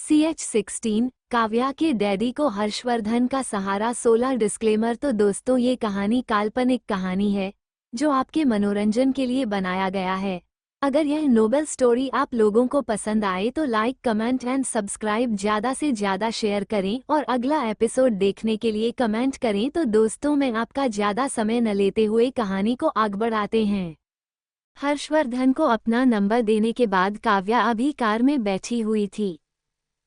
CH16 Kavya के daddy को हर्षवर्धन का सहारा 16 डिस्क्लेमर। तो दोस्तों, ये कहानी काल्पनिक कहानी है जो आपके मनोरंजन के लिए बनाया गया है। अगर यह नोबल स्टोरी आप लोगों को पसंद आए तो लाइक, कमेंट एंड सब्सक्राइब ज़्यादा से ज़्यादा शेयर करें और अगला एपिसोड देखने के लिए कमेंट करें। तो दोस्तों, मैं आपका ज़्यादा समय न लेते हुए कहानी को आगे बढ़ाते हैं। हर्षवर्धन को अपना नंबर देने के बाद काव्या अभी कार में बैठी हुई थी।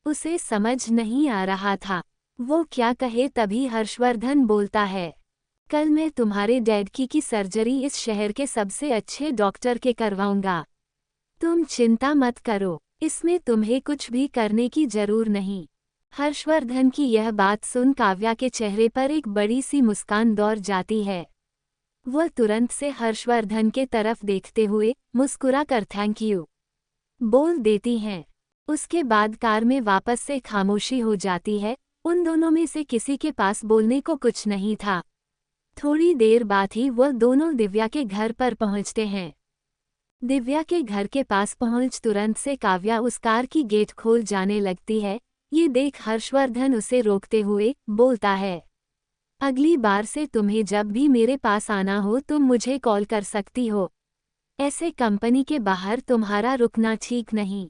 उसे समझ नहीं आ रहा था वो क्या कहे। तभी हर्षवर्धन बोलता है, कल मैं तुम्हारे डैड की सर्जरी इस शहर के सबसे अच्छे डॉक्टर के करवाऊंगा। तुम चिंता मत करो, इसमें तुम्हें कुछ भी करने की जरूर नहीं। हर्षवर्धन की यह बात सुन काव्या के चेहरे पर एक बड़ी सी मुस्कान दौड़ जाती है। वह तुरंत से हर्षवर्धन के तरफ देखते हुए मुस्कुरा कर थैंक यू बोल देती हैं। उसके बाद कार में वापस से खामोशी हो जाती है। उन दोनों में से किसी के पास बोलने को कुछ नहीं था। थोड़ी देर बाद ही वह दोनों दिव्या के घर पर पहुंचते हैं। दिव्या के घर के पास पहुंच तुरंत से काव्या उस कार की गेट खोल जाने लगती है। ये देख हर्षवर्धन उसे रोकते हुए बोलता है, अगली बार से तुम्हें जब भी मेरे पास आना हो तुम मुझे कॉल कर सकती हो। ऐसे कंपनी के बाहर तुम्हारा रुकना ठीक नहीं।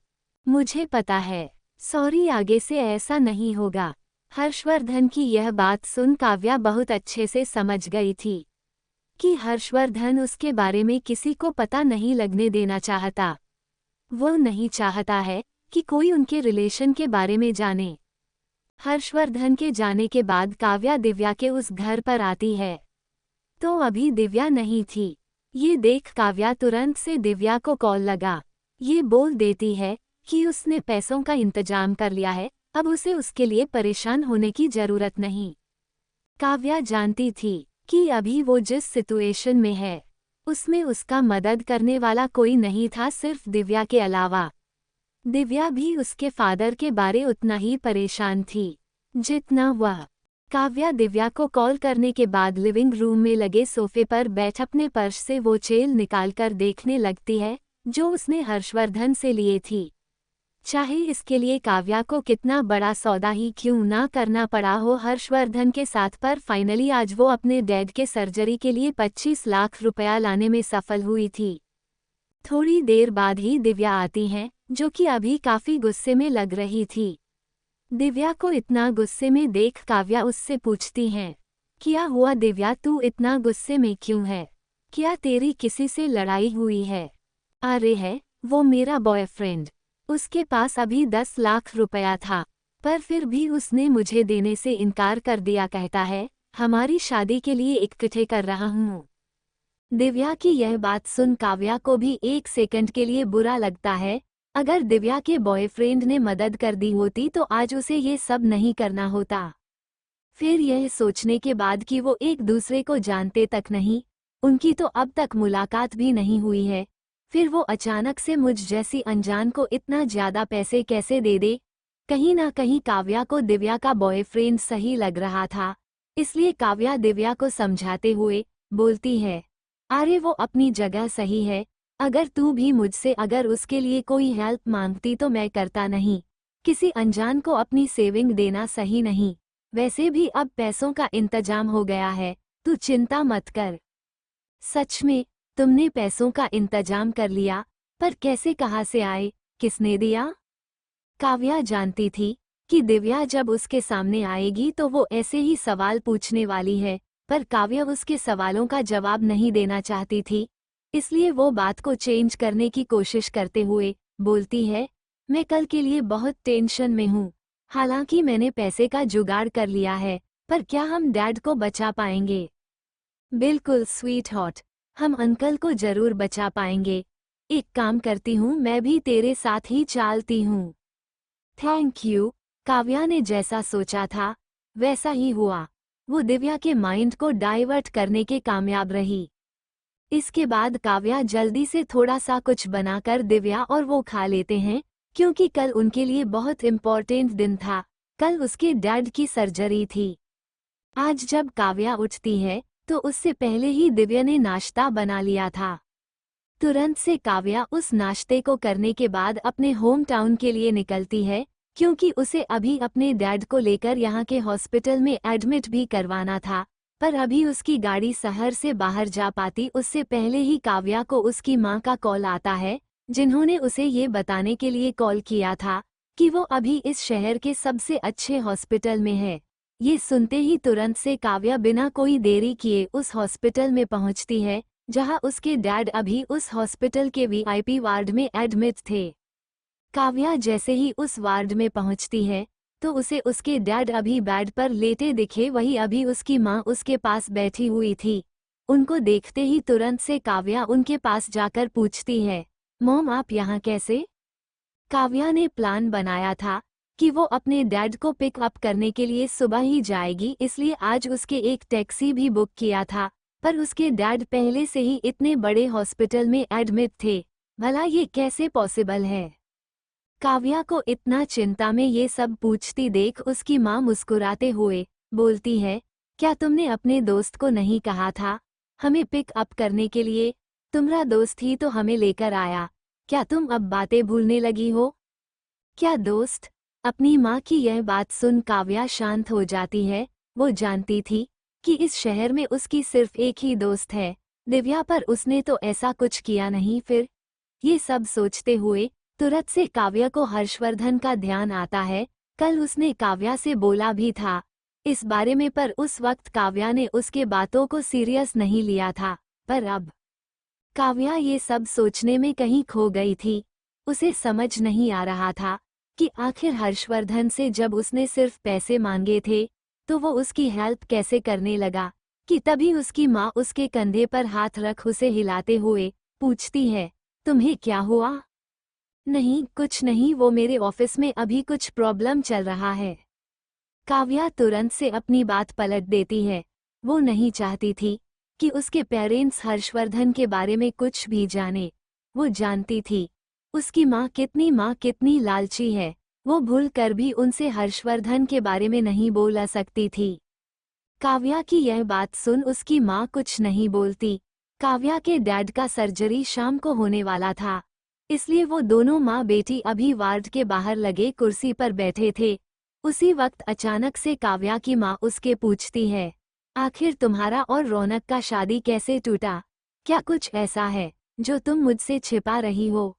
मुझे पता है। सॉरी, आगे से ऐसा नहीं होगा। हर्षवर्धन की यह बात सुन काव्या बहुत अच्छे से समझ गई थी कि हर्षवर्धन उसके बारे में किसी को पता नहीं लगने देना चाहता। वह नहीं चाहता है कि कोई उनके रिलेशन के बारे में जाने। हर्षवर्धन के जाने के बाद काव्या दिव्या के उस घर पर आती है तो अभी दिव्या नहीं थी। ये देख काव्या तुरंत से दिव्या को कॉल लगा ये बोल देती है कि उसने पैसों का इंतजाम कर लिया है, अब उसे उसके लिए परेशान होने की जरूरत नहीं। काव्या जानती थी कि अभी वो जिस सिचुएशन में है उसमें उसका मदद करने वाला कोई नहीं था सिर्फ दिव्या के अलावा। दिव्या भी उसके फादर के बारे उतना ही परेशान थी जितना वह। काव्या दिव्या को कॉल करने के बाद लिविंग रूम में लगे सोफे पर बैठ अपने पर्स से वो चेल निकालकर देखने लगती है जो उसने हर्षवर्धन से लिए थी। चाहे इसके लिए काव्या को कितना बड़ा सौदा ही क्यों ना करना पड़ा हो हर्षवर्धन के साथ, पर फाइनली आज वो अपने डैड के सर्जरी के लिए 25 लाख रुपया लाने में सफल हुई थी। थोड़ी देर बाद ही दिव्या आती हैं जो कि अभी काफी गुस्से में लग रही थी। दिव्या को इतना गुस्से में देख काव्या उससे पूछती हैं, क्या हुआ दिव्या, तू इतना गुस्से में क्यों है? क्या तेरी किसी से लड़ाई हुई है? अरे है, वो मेरा बॉयफ्रेंड। उसके पास अभी 10 लाख रुपया था पर फिर भी उसने मुझे देने से इनकार कर दिया। कहता है हमारी शादी के लिए इकट्ठे कर रहा हूँ। दिव्या की यह बात सुन काव्या को भी एक सेकंड के लिए बुरा लगता है। अगर दिव्या के बॉयफ्रेंड ने मदद कर दी होती तो आज उसे ये सब नहीं करना होता। फिर यह सोचने के बाद कि वो एक दूसरे को जानते तक नहीं, उनकी तो अब तक मुलाकात भी नहीं हुई है, फिर वो अचानक से मुझ जैसी अनजान को इतना ज्यादा पैसे कैसे दे दे। कहीं ना कहीं काव्या को दिव्या का बॉयफ्रेंड सही लग रहा था। इसलिए काव्या दिव्या को समझाते हुए बोलती है, अरे वो अपनी जगह सही है, अगर तू भी मुझसे अगर उसके लिए कोई हेल्प मांगती तो मैं करता नहीं। किसी अनजान को अपनी सेविंग देना सही नहीं। वैसे भी अब पैसों का इंतजाम हो गया है, तू चिंता मत कर। सच में तुमने पैसों का इंतजाम कर लिया, पर कैसे, कहाँ से आए, किसने दिया? काव्या जानती थी कि दिव्या जब उसके सामने आएगी तो वो ऐसे ही सवाल पूछने वाली है, पर काव्या उसके सवालों का जवाब नहीं देना चाहती थी। इसलिए वो बात को चेंज करने की कोशिश करते हुए बोलती है, मैं कल के लिए बहुत टेंशन में हूँ। हालांकि मैंने पैसे का जुगाड़ कर लिया है, पर क्या हम डैड को बचा पाएंगे? बिल्कुल स्वीट हॉट, हम अंकल को जरूर बचा पाएंगे। एक काम करती हूँ, मैं भी तेरे साथ ही चलती हूँ। Thank you. काव्या ने जैसा सोचा था वैसा ही हुआ। वो दिव्या के माइंड को डाइवर्ट करने के कामयाब रही। इसके बाद काव्या जल्दी से थोड़ा सा कुछ बनाकर दिव्या और वो खा लेते हैं, क्योंकि कल उनके लिए बहुत इम्पोर्टेंट दिन था। कल उसके डैड की सर्जरी थी। आज जब काव्या उठती है तो उससे पहले ही दिव्या ने नाश्ता बना लिया था। तुरंत से काव्या उस नाश्ते को करने के बाद अपने होम टाउन के लिए निकलती है, क्योंकि उसे अभी अपने डैड को लेकर यहाँ के हॉस्पिटल में एडमिट भी करवाना था। पर अभी उसकी गाड़ी शहर से बाहर जा पाती उससे पहले ही काव्या को उसकी माँ का कॉल आता है, जिन्होंने उसे ये बताने के लिए कॉल किया था कि वो अभी इस शहर के सबसे अच्छे हॉस्पिटल में है। ये सुनते ही तुरंत से काव्या बिना कोई देरी किए उस हॉस्पिटल में पहुंचती है, जहां उसके डैड अभी उस हॉस्पिटल के वीआईपी वार्ड में एडमिट थे। काव्या जैसे ही उस वार्ड में पहुंचती है तो उसे उसके डैड अभी बेड पर लेटे दिखे, वही अभी उसकी माँ उसके पास बैठी हुई थी। उनको देखते ही तुरंत से काव्या उनके पास जाकर पूछती है, मॉम आप यहाँ कैसे? काव्या ने प्लान बनाया था कि वो अपने डैड को पिक अप करने के लिए सुबह ही जाएगी, इसलिए आज उसके एक टैक्सी भी बुक किया था। पर उसके डैड पहले से ही इतने बड़े हॉस्पिटल में एडमिट थे, भला ये कैसे पॉसिबल है? काव्या को इतना चिंता में ये सब पूछती देख उसकी माँ मुस्कुराते हुए बोलती है, क्या तुमने अपने दोस्त को नहीं कहा था हमें पिक अप करने के लिए? तुम्हारा दोस्त ही तो हमें लेकर आया, क्या तुम अब बातें भूलने लगी हो? क्या दोस्त? अपनी माँ की यह बात सुन काव्या शांत हो जाती है। वो जानती थी कि इस शहर में उसकी सिर्फ एक ही दोस्त है, दिव्या, पर उसने तो ऐसा कुछ किया नहीं। फिर ये सब सोचते हुए तुरंत से काव्या को हर्षवर्धन का ध्यान आता है। कल उसने काव्या से बोला भी था इस बारे में, पर उस वक्त काव्या ने उसके बातों को सीरियस नहीं लिया था। पर अब काव्या ये सब सोचने में कहीं खो गई थी। उसे समझ नहीं आ रहा था कि आखिर हर्षवर्धन से जब उसने सिर्फ पैसे मांगे थे तो वो उसकी हेल्प कैसे करने लगा, कि तभी उसकी माँ उसके कंधे पर हाथ रख उसे हिलाते हुए पूछती है, तुम्हें क्या हुआ? नहीं कुछ नहीं, वो मेरे ऑफिस में अभी कुछ प्रॉब्लम चल रहा है। काव्या तुरंत से अपनी बात पलट देती है। वो नहीं चाहती थी कि उसके पेरेंट्स हर्षवर्धन के बारे में कुछ भी जाने। वो जानती थी उसकी माँ कितनी लालची है। वो भूल कर भी उनसे हर्षवर्धन के बारे में नहीं बोल सकती थी। काव्या की यह बात सुन उसकी माँ कुछ नहीं बोलती। काव्या के डैड का सर्जरी शाम को होने वाला था, इसलिए वो दोनों माँ बेटी अभी वार्ड के बाहर लगे कुर्सी पर बैठे थे। उसी वक्त अचानक से काव्या की माँ उसके पूछती है, आखिर तुम्हारा और रौनक का शादी कैसे टूटा? क्या कुछ ऐसा है जो तुम मुझसे छिपा रही हो?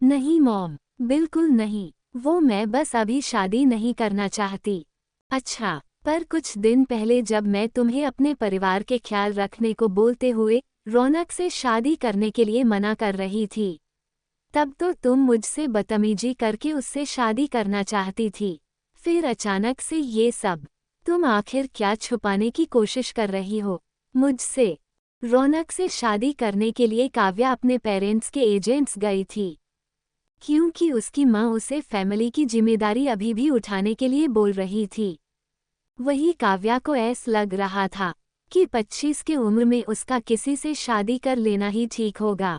नहीं मॉम, बिल्कुल नहीं, वो मैं बस अभी शादी नहीं करना चाहती। अच्छा, पर कुछ दिन पहले जब मैं तुम्हें अपने परिवार के ख्याल रखने को बोलते हुए रौनक से शादी करने के लिए मना कर रही थी, तब तो तुम मुझसे बदतमीजी करके उससे शादी करना चाहती थी। फिर अचानक से ये सब, तुम आखिर क्या छुपाने की कोशिश कर रही हो मुझसे? रौनक से शादी करने के लिए काव्या अपने पेरेंट्स के एजेंट्स गई थी, क्योंकि उसकी माँ उसे फैमिली की जिम्मेदारी अभी भी उठाने के लिए बोल रही थी। वही काव्या को ऐसा लग रहा था कि 25 की उम्र में उसका किसी से शादी कर लेना ही ठीक होगा,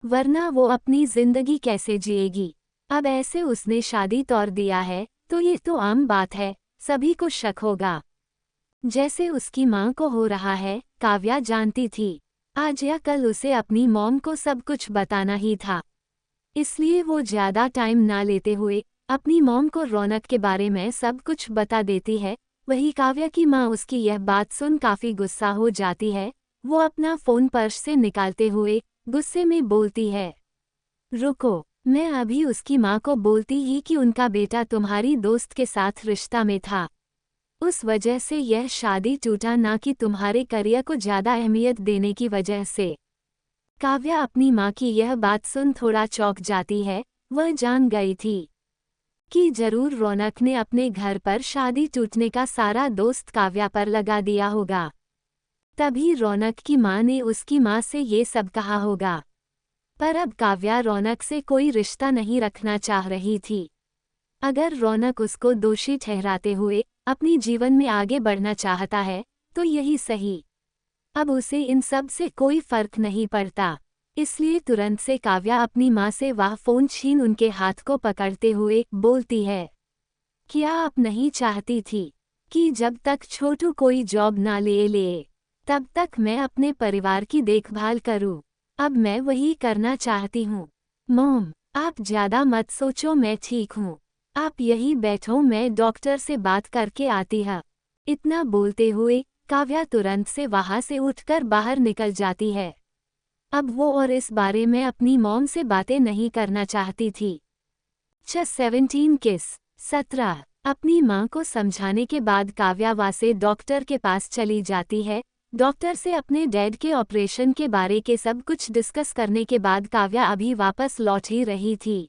वरना वो अपनी जिंदगी कैसे जिएगी। अब ऐसे उसने शादी तोड़ दिया है तो ये तो आम बात है, सभी को शक होगा, जैसे उसकी माँ को हो रहा है। काव्या जानती थी आज या कल उसे अपनी मॉम को सब कुछ बताना ही था, इसलिए वो ज़्यादा टाइम ना लेते हुए अपनी मॉम को रौनक के बारे में सब कुछ बता देती है। वही काव्या की माँ उसकी यह बात सुन काफ़ी गुस्सा हो जाती है। वो अपना फ़ोन पर्स से निकालते हुए गुस्से में बोलती है, रुको, मैं अभी उसकी माँ को बोलती ही कि उनका बेटा तुम्हारी दोस्त के साथ रिश्ता में था, उस वजह से यह शादी टूटा, ना कि तुम्हारे करियर को ज़्यादा अहमियत देने की वजह से। काव्या अपनी माँ की यह बात सुन थोड़ा चौंक जाती है। वह जान गई थी कि जरूर रौनक ने अपने घर पर शादी टूटने का सारा दोस्त काव्या पर लगा दिया होगा, तभी रौनक की माँ ने उसकी माँ से ये सब कहा होगा। पर अब काव्या रौनक से कोई रिश्ता नहीं रखना चाह रही थी। अगर रौनक उसको दोषी ठहराते हुए अपनी जीवन में आगे बढ़ना चाहता है तो यही सही। अब उसे इन सब से कोई फर्क नहीं पड़ता, इसलिए तुरंत से काव्या अपनी माँ से वह फ़ोन छीन उनके हाथ को पकड़ते हुए बोलती है, क्या आप नहीं चाहती थी कि जब तक छोटू कोई जॉब ना ले तब तक मैं अपने परिवार की देखभाल करूं? अब मैं वही करना चाहती हूँ। मॉम, आप ज़्यादा मत सोचो, मैं ठीक हूँ। आप यही बैठो, मैं डॉक्टर से बात करके आती है। इतना बोलते हुए काव्या तुरंत से वहां से उठकर बाहर निकल जाती है। अब वो और इस बारे में अपनी मॉम से बातें नहीं करना चाहती थी। 17 किस 17 अपनी मां को समझाने के बाद काव्या वासे डॉक्टर के पास चली जाती है। डॉक्टर से अपने डैड के ऑपरेशन के बारे के सब कुछ डिस्कस करने के बाद काव्या अभी वापस लौट ही रही थी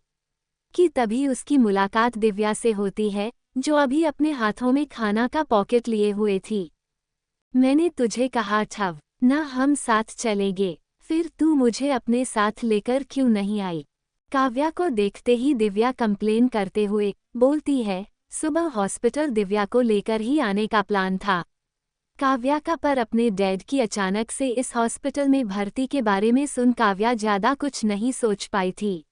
कि तभी उसकी मुलाकात दिव्या से होती है, जो अभी अपने हाथों में खाना का पॉकेट लिए हुए थी। मैंने तुझे कहा था ना हम साथ चलेंगे, फिर तू मुझे अपने साथ लेकर क्यों नहीं आई? काव्या को देखते ही दिव्या कंप्लेन करते हुए बोलती है, सुबह हॉस्पिटल दिव्या को लेकर ही आने का प्लान था। काव्या का पर अपने डैड की अचानक से इस हॉस्पिटल में भर्ती के बारे में सुन काव्या ज़्यादा कुछ नहीं सोच पाई थी।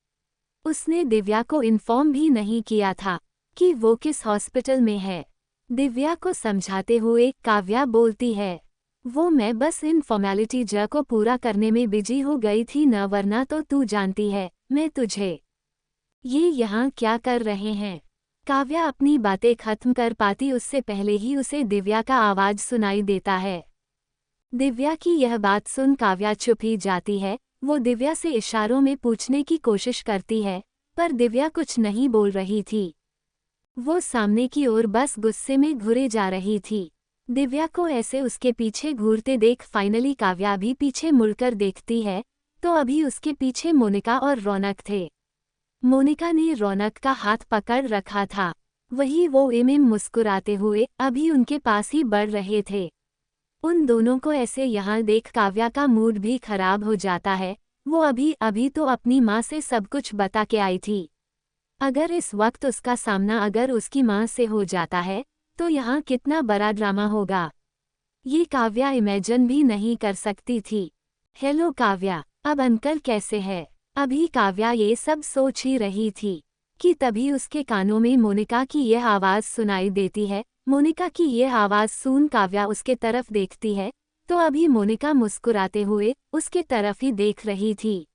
उसने दिव्या को इन्फॉर्म भी नहीं किया था कि वो किस हॉस्पिटल में है। दिव्या को समझाते हुए काव्या बोलती है, वो मैं बस इन फॉर्मेलिटी ज को पूरा करने में बिजी हो गई थी न, वरना तो तू जानती है मैं तुझे। ये यहाँ क्या कर रहे हैं? काव्या अपनी बातें खत्म कर पाती उससे पहले ही उसे दिव्या का आवाज सुनाई देता है। दिव्या की यह बात सुन काव्या चुप ही जाती है। वो दिव्या से इशारों में पूछने की कोशिश करती है, पर दिव्या कुछ नहीं बोल रही थी। वो सामने की ओर बस गुस्से में घुरे जा रही थी। दिव्या को ऐसे उसके पीछे घूरते देख फाइनली काव्या भी पीछे मुड़कर देखती है, तो अभी उसके पीछे मोनिका और रौनक थे। मोनिका ने रौनक का हाथ पकड़ रखा था, वही वो इमिम मुस्कुराते हुए अभी उनके पास ही बढ़ रहे थे। उन दोनों को ऐसे यहाँ देख काव्या का मूड भी खराब हो जाता है। वो अभी तो अपनी माँ से सब कुछ बता के आई थी। अगर इस वक्त उसका सामना अगर उसकी माँ से हो जाता है तो यहाँ कितना बड़ा ड्रामा होगा, ये काव्या इमेजिन भी नहीं कर सकती थी। हेलो काव्या, अब अंकल कैसे है? अभी काव्या ये सब सोच ही रही थी कि तभी उसके कानों में मोनिका की यह आवाज़ सुनाई देती है। मोनिका की यह आवाज़ सुन काव्या उसके तरफ देखती है, तो अभी मोनिका मुस्कुराते हुए उसके तरफ ही देख रही थी।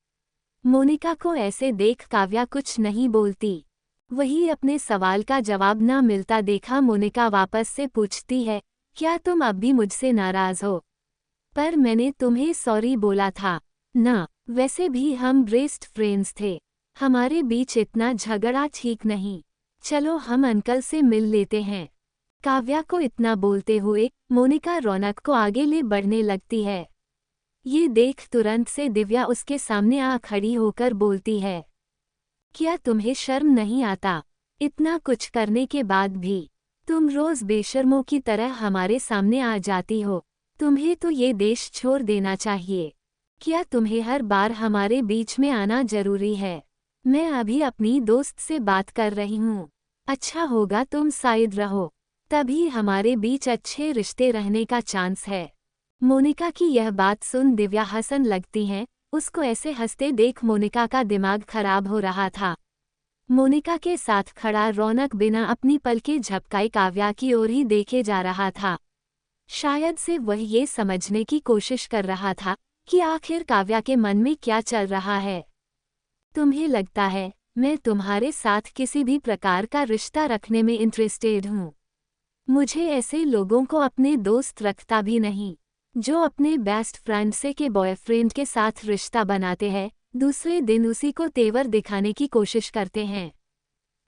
मोनिका को ऐसे देख काव्या कुछ नहीं बोलती। वही अपने सवाल का जवाब ना मिलता देखा मोनिका वापस से पूछती है, क्या तुम अब भी मुझसे नाराज़ हो? पर मैंने तुम्हें सॉरी बोला था ना, वैसे भी हम बेस्ट फ्रेंड्स थे, हमारे बीच इतना झगड़ा ठीक नहीं। चलो हम अंकल से मिल लेते हैं। काव्या को इतना बोलते हुए मोनिका रौनक को आगे ले बढ़ने लगती है। ये देख तुरंत से दिव्या उसके सामने आ खड़ी होकर बोलती है, क्या तुम्हें शर्म नहीं आता? इतना कुछ करने के बाद भी तुम रोज बेशर्मों की तरह हमारे सामने आ जाती हो। तुम्हें तो ये देश छोड़ देना चाहिए। क्या तुम्हें हर बार हमारे बीच में आना जरूरी है? मैं अभी अपनी दोस्त से बात कर रही हूँ, अच्छा होगा तुम साइड रहो, तभी हमारे बीच अच्छे रिश्ते रहने का चांस है। मोनिका की यह बात सुन दिव्या हंसन लगती हैं। उसको ऐसे हंसते देख मोनिका का दिमाग खराब हो रहा था। मोनिका के साथ खड़ा रौनक बिना अपनी पलकें झपकाए काव्या की ओर ही देखे जा रहा था। शायद से वह ये समझने की कोशिश कर रहा था कि आखिर काव्या के मन में क्या चल रहा है। तुम्हें लगता है मैं तुम्हारे साथ किसी भी प्रकार का रिश्ता रखने में इंटरेस्टेड हूँ? मुझे ऐसे लोगों को अपने दोस्त रखता भी नहीं, जो अपने बेस्ट फ्रेंड से के बॉयफ्रेंड के साथ रिश्ता बनाते हैं, दूसरे दिन उसी को तेवर दिखाने की कोशिश करते हैं।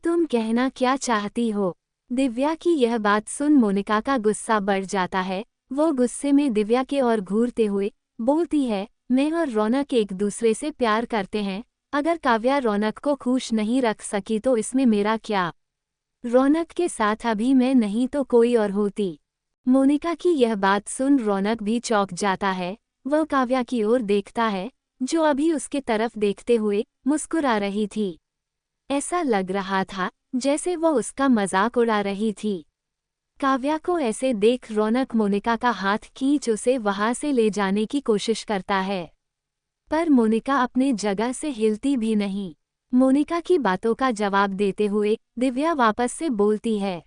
तुम कहना क्या चाहती हो? दिव्या की यह बात सुन मोनिका का गुस्सा बढ़ जाता है। वो गुस्से में दिव्या के ओर घूरते हुए बोलती है, मैं और रौनक एक दूसरे से प्यार करते हैं। अगर काव्या रौनक को खुश नहीं रख सकी तो इसमें मेरा क्या? रौनक के साथ अभी मैं नहीं तो कोई और होती। मोनिका की यह बात सुन रौनक भी चौंक जाता है। वह काव्या की ओर देखता है, जो अभी उसके तरफ देखते हुए मुस्कुरा रही थी। ऐसा लग रहा था जैसे वो उसका मजाक उड़ा रही थी। काव्या को ऐसे देख रौनक मोनिका का हाथ खींच उसे वहां से ले जाने की कोशिश करता है, पर मोनिका अपने जगह से हिलती भी नहीं। मोनिका की बातों का जवाब देते हुए दिव्या वापस से बोलती है,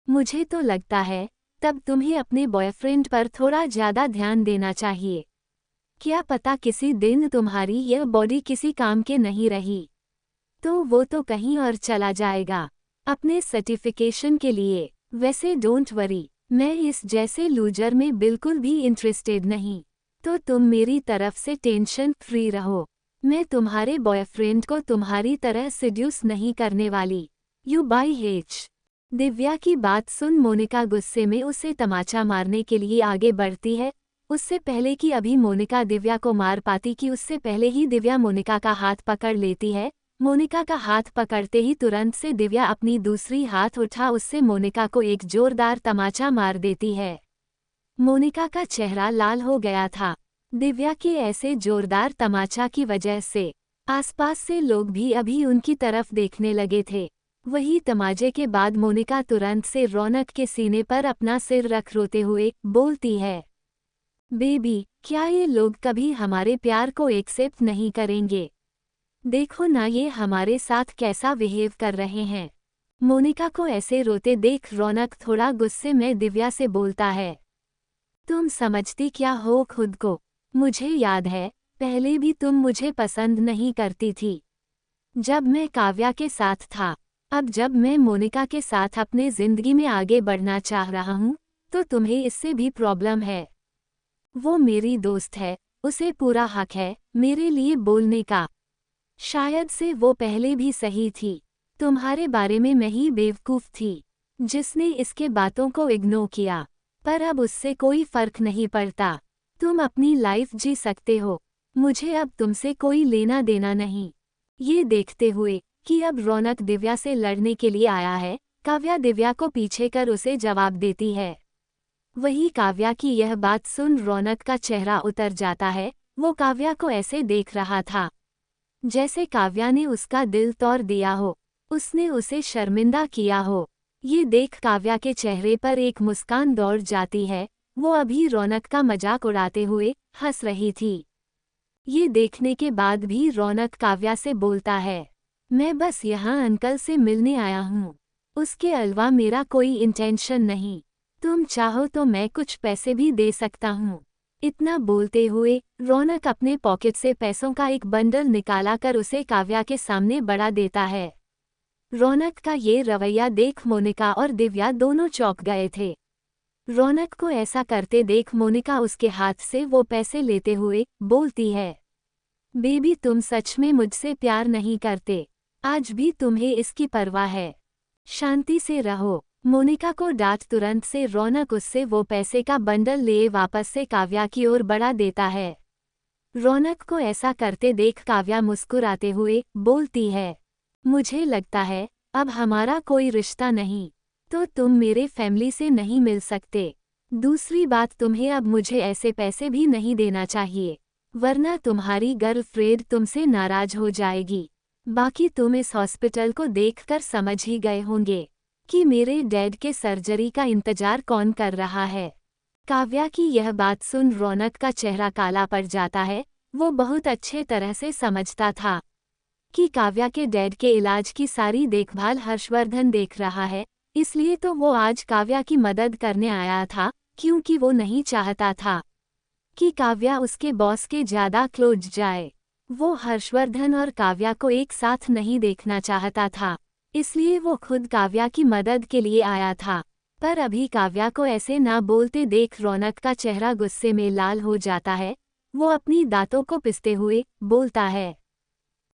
मुझे तो लगता है तब तुम्हें अपने बॉयफ्रेंड पर थोड़ा ज़्यादा ध्यान देना चाहिए। क्या पता किसी दिन तुम्हारी यह बॉडी किसी काम के नहीं रही, तो वो तो कहीं और चला जाएगा। अपने सर्टिफिकेशन के लिए। वैसे डोंट वरी, मैं इस जैसे लूजर में बिल्कुल भी इंटरेस्टेड नहीं। तो तुम मेरी तरफ से टेंशन फ्री रहो। मैं तुम्हारे बॉयफ्रेंड को तुम्हारी तरह सिड्यूस नहीं करने वाली। यू बाई हेच। दिव्या की बात सुन मोनिका गुस्से में उसे तमाचा मारने के लिए आगे बढ़ती है। उससे पहले कि अभी मोनिका दिव्या को मार पाती कि उससे पहले ही दिव्या मोनिका का हाथ पकड़ लेती है। मोनिका का हाथ पकड़ते ही तुरंत से दिव्या अपनी दूसरी हाथ उठा उससे मोनिका को एक जोरदार तमाचा मार देती है। मोनिका का चेहरा लाल हो गया था। दिव्या के ऐसे जोरदार तमाचा की वजह से आसपास से लोग भी अभी उनकी तरफ देखने लगे थे। वही तमाचे के बाद मोनिका तुरंत से रौनक के सीने पर अपना सिर रख रोते हुए बोलती है, बेबी, क्या ये लोग कभी हमारे प्यार को एक्सेप्ट नहीं करेंगे? देखो ना ये हमारे साथ कैसा बिहेव कर रहे हैं। मोनिका को ऐसे रोते देख रौनक थोड़ा गुस्से में दिव्या से बोलता है, तुम समझती क्या हो खुद को? मुझे याद है, पहले भी तुम मुझे पसंद नहीं करती थी जब मैं काव्या के साथ था। अब जब मैं मोनिका के साथ अपने जिंदगी में आगे बढ़ना चाह रहा हूँ, तो तुम्हें इससे भी प्रॉब्लम है। वो मेरी दोस्त है, उसे पूरा हक है मेरे लिए बोलने का। शायद से वो पहले भी सही थी। तुम्हारे बारे में मैं ही बेवकूफ़ थी, जिसने इसके बातों को इग्नोर किया। पर अब उससे कोई फर्क नहीं पड़ता। तुम अपनी लाइफ जी सकते हो। मुझे अब तुमसे कोई लेना देना नहीं। ये देखते हुए कि अब रौनक दिव्या से लड़ने के लिए आया है, काव्या दिव्या को पीछे कर उसे जवाब देती है। वही काव्या की यह बात सुन रौनक का चेहरा उतर जाता है। वो काव्या को ऐसे देख रहा था जैसे काव्या ने उसका दिल तोड़ दिया हो, उसने उसे शर्मिंदा किया हो। ये देख काव्या के चेहरे पर एक मुस्कान दौड़ जाती है। वो अभी रौनक का मजाक उड़ाते हुए हंस रही थी। ये देखने के बाद भी रौनक काव्या से बोलता है, मैं बस यहाँ अंकल से मिलने आया हूँ, उसके अलावा मेरा कोई इंटेंशन नहीं। तुम चाहो तो मैं कुछ पैसे भी दे सकता हूँ। इतना बोलते हुए रौनक अपने पॉकेट से पैसों का एक बंडल निकाला कर उसे काव्या के सामने बढ़ा देता है। रौनक का ये रवैया देख मोनिका और दिव्या दोनों चौंक गए थे। रौनक को ऐसा करते देख मोनिका उसके हाथ से वो पैसे लेते हुए बोलती है, बेबी तुम सच में मुझसे प्यार नहीं करते? आज भी तुम्हें इसकी परवाह है? शांति से रहो। मोनिका को डांट तुरंत से रौनक उससे वो पैसे का बंडल ले वापस से काव्या की ओर बढ़ा देता है। रौनक को ऐसा करते देख काव्या मुस्कुराते हुए बोलती है, मुझे लगता है अब हमारा कोई रिश्ता नहीं, तो तुम मेरे फैमिली से नहीं मिल सकते। दूसरी बात, तुम्हें अब मुझे ऐसे पैसे भी नहीं देना चाहिए, वरना तुम्हारी गर्लफ्रेंड तुमसे नाराज हो जाएगी। बाकी तुम इस हॉस्पिटल को देखकर समझ ही गए होंगे कि मेरे डैड के सर्जरी का इंतजार कौन कर रहा है। काव्या की यह बात सुन रौनक का चेहरा काला पड़ जाता है। वो बहुत अच्छे तरह से समझता था कि काव्या के डैड के इलाज की सारी देखभाल हर्षवर्धन देख रहा है, इसलिए तो वो आज काव्या की मदद करने आया था, क्योंकि वो नहीं चाहता था कि काव्या उसके बॉस के ज़्यादा क्लोज जाए। वो हर्षवर्धन और काव्या को एक साथ नहीं देखना चाहता था, इसलिए वो खुद काव्या की मदद के लिए आया था। पर अभी काव्या को ऐसे ना बोलते देख रौनक का चेहरा गुस्से में लाल हो जाता है। वो अपनी दांतों को पिसते हुए बोलता है,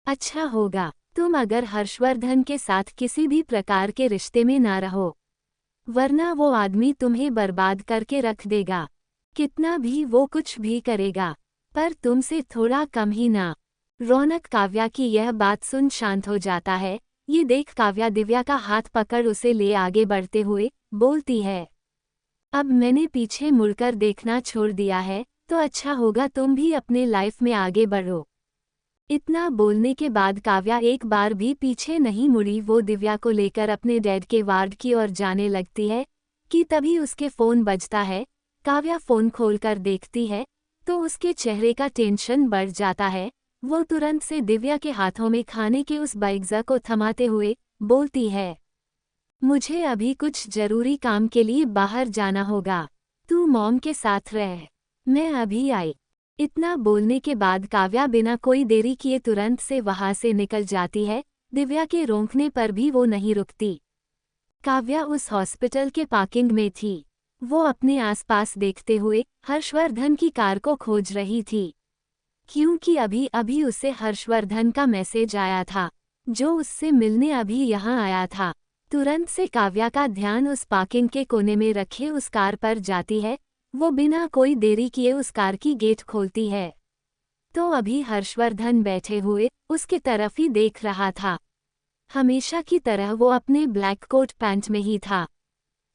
अच्छा होगा तुम अगर हर्षवर्धन के साथ किसी भी प्रकार के रिश्ते में ना रहो, वरना वो आदमी तुम्हें बर्बाद करके रख देगा। कितना भी वो कुछ भी करेगा, पर तुमसे थोड़ा कम ही ना। रौनक काव्या की यह बात सुन शांत हो जाता है। ये देख काव्या दिव्या का हाथ पकड़ उसे ले आगे बढ़ते हुए बोलती है, अब मैंने पीछे मुड़कर देखना छोड़ दिया है, तो अच्छा होगा तुम भी अपने लाइफ में आगे बढ़ो। इतना बोलने के बाद काव्या एक बार भी पीछे नहीं मुड़ी। वो दिव्या को लेकर अपने डैड के वार्ड की ओर जाने लगती है कि तभी उसके फ़ोन बजता है। काव्या फ़ोन खोलकर देखती है तो उसके चेहरे का टेंशन बढ़ जाता है। वो तुरंत से दिव्या के हाथों में खाने के उस बाइग्जा को थमाते हुए बोलती है, मुझे अभी कुछ जरूरी काम के लिए बाहर जाना होगा, तू मॉम के साथ रह, मैं अभी आई। इतना बोलने के बाद काव्या बिना कोई देरी किए तुरंत से वहां से निकल जाती है। दिव्या के रोकने पर भी वो नहीं रुकती। काव्या उस हॉस्पिटल के पार्किंग में थी। वो अपने आसपास देखते हुए हर्षवर्धन की कार को खोज रही थी, क्योंकि अभी अभी उसे हर्षवर्धन का मैसेज आया था, जो उससे मिलने अभी यहाँ आया था। तुरंत से काव्या का ध्यान उस पार्किंग के कोने में रखे उस कार पर जाती है। वो बिना कोई देरी किए उस कार की गेट खोलती है, तो अभी हर्षवर्धन बैठे हुए उसके तरफ ही देख रहा था। हमेशा की तरह वो अपने ब्लैक कोट पैंट में ही था।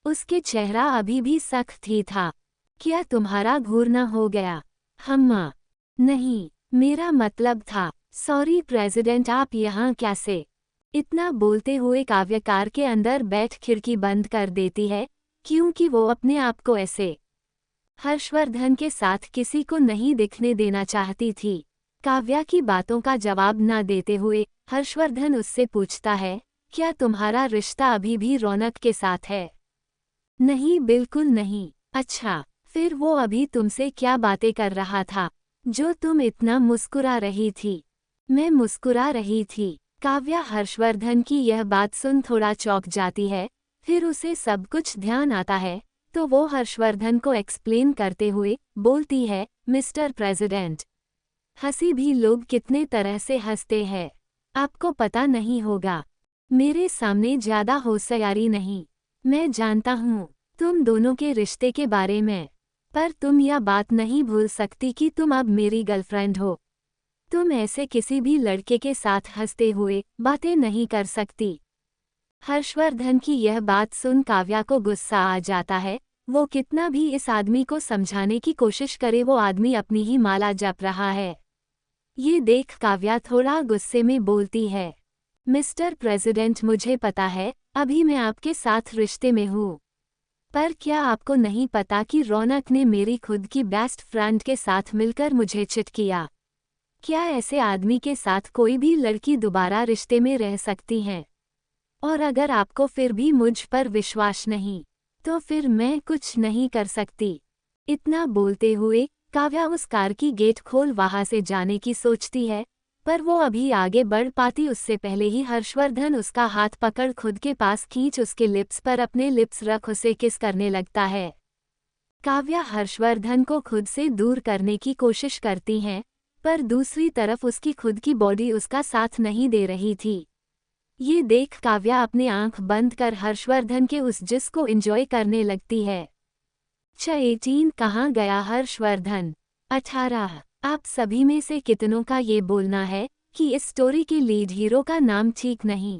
उसके चेहरा अभी भी सख्त ही था। क्या तुम्हारा घूरना हो गया? हम्मा, नहीं, मेरा मतलब था। सॉरी प्रेसिडेंट, आप यहाँ कैसे? इतना बोलते हुए काव्य कार के अंदर बैठ खिड़की बंद कर देती है, क्योंकि वो अपने आप को ऐसे हर्षवर्धन के साथ किसी को नहीं दिखने देना चाहती थी। काव्या की बातों का जवाब न देते हुए हर्षवर्धन उससे पूछता है, क्या तुम्हारा रिश्ता अभी भी रौनक के साथ है? नहीं, बिल्कुल नहीं। अच्छा, फिर वो अभी तुमसे क्या बातें कर रहा था, जो तुम इतना मुस्कुरा रही थी? मैं मुस्कुरा रही थी। काव्या हर्षवर्धन की यह बात सुन थोड़ा चौंक जाती है, फिर उसे सब कुछ ध्यान आता है, तो वो हर्षवर्धन को एक्सप्लेन करते हुए बोलती है, मिस्टर प्रेसिडेंट, हंसी भी लोग कितने तरह से हंसते हैं, आपको पता नहीं होगा। मेरे सामने ज्यादा होशियारी नहीं। मैं जानता हूँ तुम दोनों के रिश्ते के बारे में, पर तुम यह बात नहीं भूल सकती कि तुम अब मेरी गर्लफ्रेंड हो। तुम ऐसे किसी भी लड़के के साथ हंसते हुए बातें नहीं कर सकती। हर्षवर्धन की यह बात सुन काव्या को गुस्सा आ जाता है। वो कितना भी इस आदमी को समझाने की कोशिश करे, वो आदमी अपनी ही माला जप रहा है। ये देख काव्या थोड़ा गुस्से में बोलती है, मिस्टर प्रेसिडेंट, मुझे पता है अभी मैं आपके साथ रिश्ते में हूँ, पर क्या आपको नहीं पता कि रौनक ने मेरी खुद की बेस्ट फ्रेंड के साथ मिलकर मुझे चिट किया? क्या ऐसे आदमी के साथ कोई भी लड़की दोबारा रिश्ते में रह सकती है? और अगर आपको फिर भी मुझ पर विश्वास नहीं, तो फिर मैं कुछ नहीं कर सकती। इतना बोलते हुए काव्या उस कार की गेट खोल वहां से जाने की सोचती है, पर वो अभी आगे बढ़ पाती उससे पहले ही हर्षवर्धन उसका हाथ पकड़ खुद के पास खींच उसके लिप्स पर अपने लिप्स रख उसे किस करने लगता है। काव्या हर्षवर्धन को खुद से दूर करने की कोशिश करती हैं, पर दूसरी तरफ उसकी खुद की बॉडी उसका साथ नहीं दे रही थी। ये देख काव्या अपने आंख बंद कर हर्षवर्धन के उस जिस को एंजॉय करने लगती है। 18 कहाँ गया हर्षवर्धन? 18। आप सभी में से कितनों का ये बोलना है कि इस स्टोरी के लीड हीरो का नाम ठीक नहीं?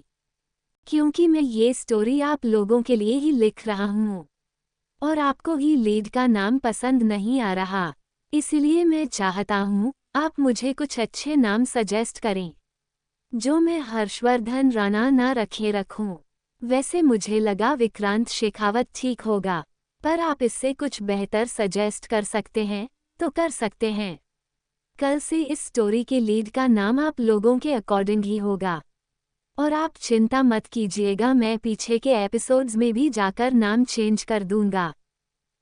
क्योंकि मैं ये स्टोरी आप लोगों के लिए ही लिख रहा हूँ, और आपको ही लीड का नाम पसंद नहीं आ रहा, इसलिए मैं चाहता हूँ आप मुझे कुछ अच्छे नाम सजेस्ट करें, जो मैं हर्षवर्धन राणा ना रखूं। वैसे मुझे लगा विक्रांत शेखावत ठीक होगा, पर आप इससे कुछ बेहतर सजेस्ट कर सकते हैं तो कर सकते हैं। कल से इस स्टोरी के लीड का नाम आप लोगों के अकॉर्डिंग ही होगा, और आप चिंता मत कीजिएगा, मैं पीछे के एपिसोड्स में भी जाकर नाम चेंज कर दूंगा,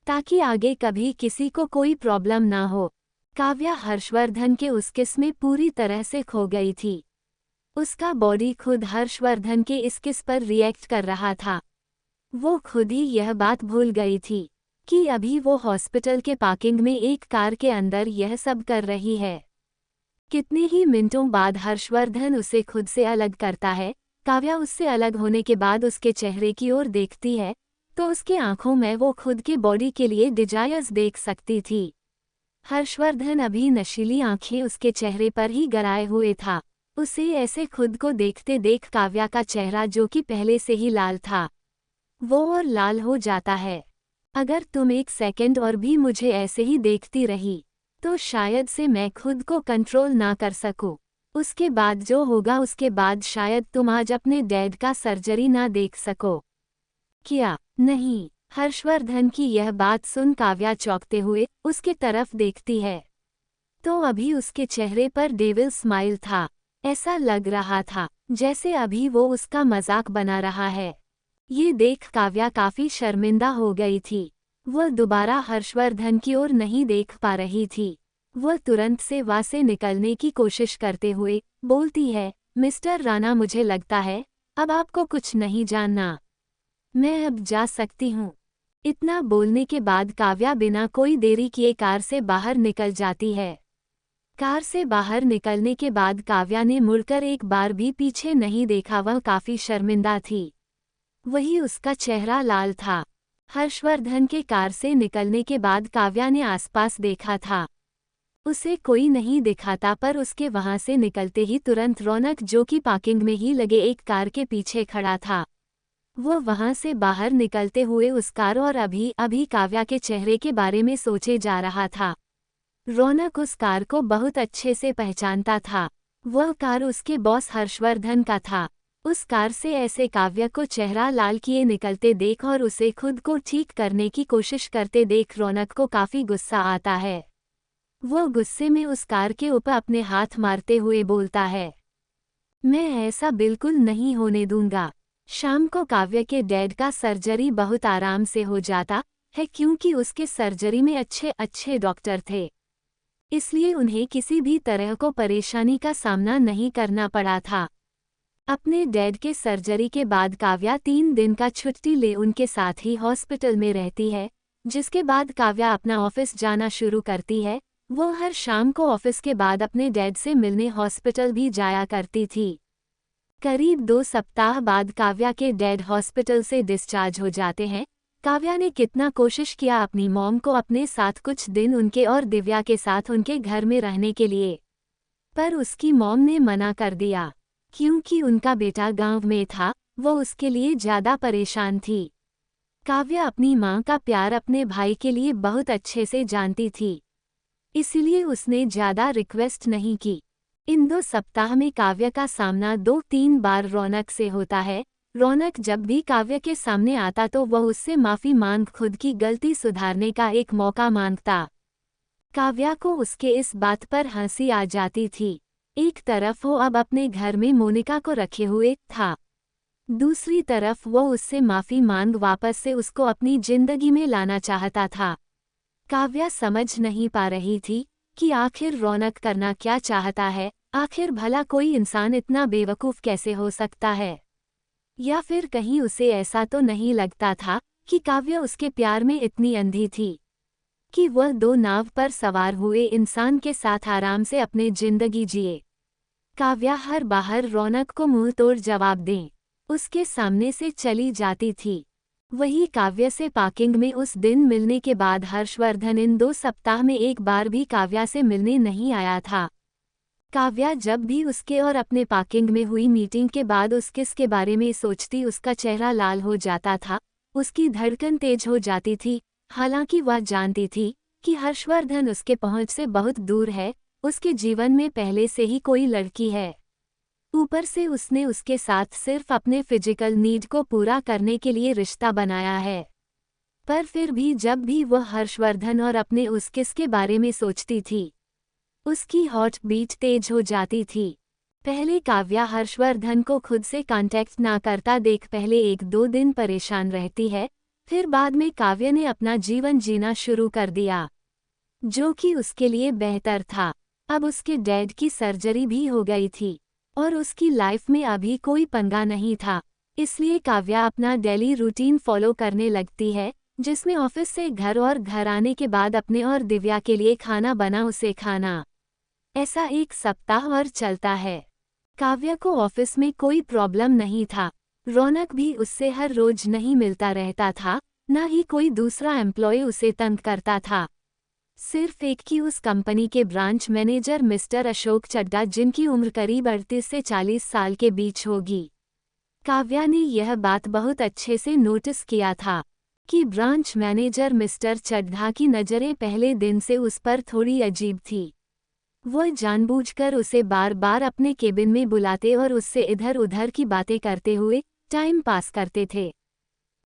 ताकि आगे कभी किसी को कोई प्रॉब्लम ना हो। काव्या हर्षवर्धन के उस किस में पूरी तरह से खो गई थी। उसका बॉडी खुद हर्षवर्धन के इस किस पर रिएक्ट कर रहा था। वो खुद ही यह बात भूल गई थी कि अभी वो हॉस्पिटल के पार्किंग में एक कार के अंदर यह सब कर रही है। कितने ही मिनटों बाद हर्षवर्धन उसे खुद से अलग करता है। काव्या उससे अलग होने के बाद उसके चेहरे की ओर देखती है, तो उसके आंखों में वो खुद के बॉडी के लिए डिजायर्स देख सकती थी। हर्षवर्धन अभी नशीली आंखें उसके चेहरे पर ही गड़ाए हुए था। उसे ऐसे खुद को देखते देख काव्या का चेहरा, जो कि पहले से ही लाल था, वो और लाल हो जाता है। अगर तुम एक सेकंड और भी मुझे ऐसे ही देखती रही, तो शायद से मैं खुद को कंट्रोल ना कर सकूं। उसके बाद जो होगा उसके बाद शायद तुम आज अपने डैड का सर्जरी ना देख सको। क्या? नहीं। हर्षवर्धन की यह बात सुन काव्या चौंकते हुए उसके तरफ देखती है, तो अभी उसके चेहरे पर डेविल स्माइल था। ऐसा लग रहा था जैसे अभी वो उसका मजाक बना रहा है। ये देख काव्या काफी शर्मिंदा हो गई थी। वह दोबारा हर्षवर्धन की ओर नहीं देख पा रही थी। वह तुरंत से वहां से निकलने की कोशिश करते हुए बोलती है, मिस्टर राणा, मुझे लगता है अब आपको कुछ नहीं जानना। मैं अब जा सकती हूँ। इतना बोलने के बाद काव्या बिना कोई देरी किए कार से बाहर निकल जाती है। कार से बाहर निकलने के बाद काव्या ने मुड़कर एक बार भी पीछे नहीं देखा। वह काफी शर्मिंदा थी। वही उसका चेहरा लाल था। हर्षवर्धन के कार से निकलने के बाद काव्या ने आसपास देखा था। उसे कोई नहीं दिखा था, पर उसके वहां से निकलते ही तुरंत रौनक, जो कि पार्किंग में ही लगे एक कार के पीछे खड़ा था, वो वहां से बाहर निकलते हुए उस कार और अभी अभी काव्या के चेहरे के बारे में सोचे जा रहा था। रौनक उस कार को बहुत अच्छे से पहचानता था। वह कार उसके बॉस हर्षवर्धन का था। उस कार से ऐसे काव्या को चेहरा लाल किए निकलते देख और उसे खुद को ठीक करने की कोशिश करते देख रौनक को काफी गुस्सा आता है। वो गुस्से में उस कार के ऊपर अपने हाथ मारते हुए बोलता है, मैं ऐसा बिल्कुल नहीं होने दूंगा। शाम को काव्या के डैड का सर्जरी बहुत आराम से हो जाता है, क्योंकि उसके सर्जरी में अच्छे अच्छे डॉक्टर थे, इसलिए उन्हें किसी भी तरह को परेशानी का सामना नहीं करना पड़ा था। अपने डैड के सर्जरी के बाद काव्या 3 दिन का छुट्टी ले उनके साथ ही हॉस्पिटल में रहती है, जिसके बाद काव्या अपना ऑफिस जाना शुरू करती है। वो हर शाम को ऑफिस के बाद अपने डैड से मिलने हॉस्पिटल भी जाया करती थी। करीब 2 सप्ताह बाद काव्या के डैड हॉस्पिटल से डिस्चार्ज हो जाते हैं। काव्या ने कितना कोशिश किया अपनी मॉम को अपने साथ कुछ दिन उनके और दिव्या के साथ उनके घर में रहने के लिए, पर उसकी मॉम ने मना कर दिया, क्योंकि उनका बेटा गांव में था। वो उसके लिए ज्यादा परेशान थी। काव्या अपनी मां का प्यार अपने भाई के लिए बहुत अच्छे से जानती थी, इसलिए उसने ज्यादा रिक्वेस्ट नहीं की। इन 2 सप्ताह में काव्या का सामना 2-3 बार रौनक से होता है। रौनक जब भी काव्या के सामने आता तो वह उससे माफी मांग खुद की गलती सुधारने का एक मौका मांगता। काव्या को उसके इस बात पर हंसी आ जाती थी। एक तरफ वो अब अपने घर में मोनिका को रखे हुए था, दूसरी तरफ वो उससे माफी मांग वापस से उसको अपनी जिंदगी में लाना चाहता था। काव्या समझ नहीं पा रही थी कि आखिर रौनक करना क्या चाहता है। आखिर भला कोई इंसान इतना बेवकूफ़ कैसे हो सकता है? या फिर कहीं उसे ऐसा तो नहीं लगता था कि काव्या उसके प्यार में इतनी अंधी थी कि वह 2 नाव पर सवार हुए इंसान के साथ आराम से अपनी जिंदगी जिए। काव्या हर बाहर रौनक को मुंह तोड़ जवाब दें उसके सामने से चली जाती थी। वही काव्या से पार्किंग में उस दिन मिलने के बाद हर्षवर्धन इन 2 सप्ताह में एक बार भी काव्या से मिलने नहीं आया था। काव्या जब भी उसके और अपने पार्किंग में हुई मीटिंग के बाद उस किस के बारे में सोचती, उसका चेहरा लाल हो जाता था, उसकी धड़कन तेज हो जाती थी। हालांकि वह जानती थी कि हर्षवर्धन उसके पहुंच से बहुत दूर है, उसके जीवन में पहले से ही कोई लड़की है। ऊपर से उसने उसके साथ सिर्फ अपने फिजिकल नीड को पूरा करने के लिए रिश्ता बनाया है। पर फिर भी जब भी वह हर्षवर्धन और अपने उस किस के बारे में सोचती थी, उसकी हॉट बीट तेज हो जाती थी। पहले काव्या हर्षवर्धन को खुद से कांटेक्ट ना करता देख पहले 1-2 दिन परेशान रहती है, फिर बाद में काव्या ने अपना जीवन जीना शुरू कर दिया, जो कि उसके लिए बेहतर था। अब उसके डैड की सर्जरी भी हो गई थी और उसकी लाइफ में अभी कोई पंगा नहीं था, इसलिए काव्या अपना डेली रूटीन फॉलो करने लगती है, जिसमें ऑफिस से घर और घर आने के बाद अपने और दिव्या के लिए खाना बना उसे खाना। ऐसा 1 सप्ताह और चलता है। काव्या को ऑफिस में कोई प्रॉब्लम नहीं था। रौनक भी उससे हर रोज नहीं मिलता रहता था, ना ही कोई दूसरा एम्प्लॉय उसे तंग करता था। सिर्फ एक ही उस कंपनी के branch manager mister Ashok Chadha, जिनकी उम्र करीब 38 से 40 साल के बीच होगी। काव्या ने यह बात बहुत अच्छे से नोटिस किया था कि ब्रांच मैनेजर मिस्टर चड्ढा की नज़रें पहले दिन से उस पर थोड़ी अजीब थी। वह जानबूझकर उसे बार बार अपने केबिन में बुलाते और उससे इधर उधर की बातें करते हुए टाइम पास करते थे।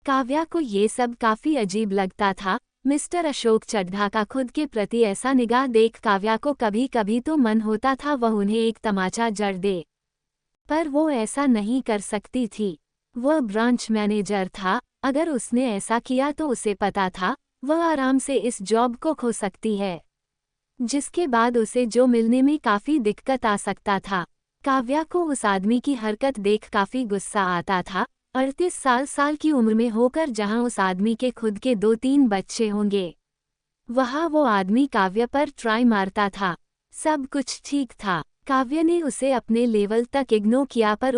काव्या को ये सब काफी अजीब लगता था। मिस्टर अशोक चड्ढा का खुद के प्रति ऐसा निगाह देख काव्या को कभी कभी तो मन होता था वह उन्हें एक तमाचा जड़ दे, पर वो ऐसा नहीं कर सकती थी। वह ब्रांच मैनेजर था, अगर उसने ऐसा किया तो उसे पता था वह आराम से इस जॉब को खो सकती है, जिसके बाद उसे जो मिलने में काफी दिक्कत आ सकता था। काव्या को उस आदमी की हरकत देख काफी गुस्सा आता था। 38 साल की उम्र में होकर जहां उस आदमी के खुद के 2-3 बच्चे होंगे, वहां वो आदमी काव्या पर ट्राई मारता था। सब कुछ ठीक था, काव्या ने उसे अपने लेवल तक इग्नोर किया, पर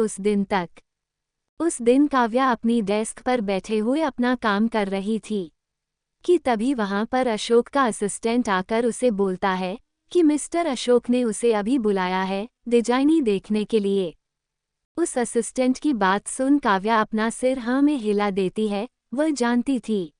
उस दिन काव्या अपनी डेस्क पर बैठे हुए अपना काम कर रही थी कि तभी वहां पर अशोक का असिस्टेंट आकर उसे बोलता है कि मिस्टर अशोक ने उसे अभी बुलाया है डिजाइनी देखने के लिए। उस असिस्टेंट की बात सुन काव्या अपना सिर हाँ में हिला देती है। वह जानती थी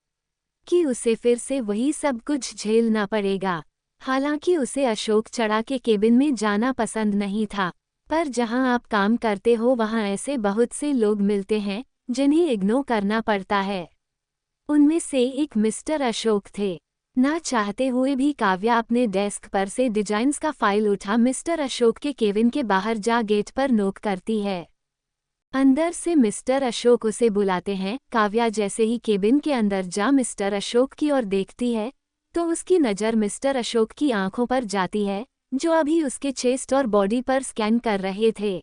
कि उसे फिर से वही सब कुछ झेलना पड़ेगा। हालांकि उसे अशोक चढ़ा के केबिन में जाना पसंद नहीं था, पर जहां आप काम करते हो वहां ऐसे बहुत से लोग मिलते हैं जिन्हें इग्नोर करना पड़ता है। उनमें से एक मिस्टर अशोक थे। ना चाहते हुए भी काव्या अपने डेस्क पर से डिजाइन्स का फाइल उठा मिस्टर अशोक के केबिन के बाहर जा गेट पर नोक करती है। अंदर से मिस्टर अशोक उसे बुलाते हैं। काव्या जैसे ही केबिन के अंदर जा मिस्टर अशोक की ओर देखती है तो उसकी नज़र मिस्टर अशोक की आंखों पर जाती है, जो अभी उसके चेस्ट और बॉडी पर स्कैन कर रहे थे।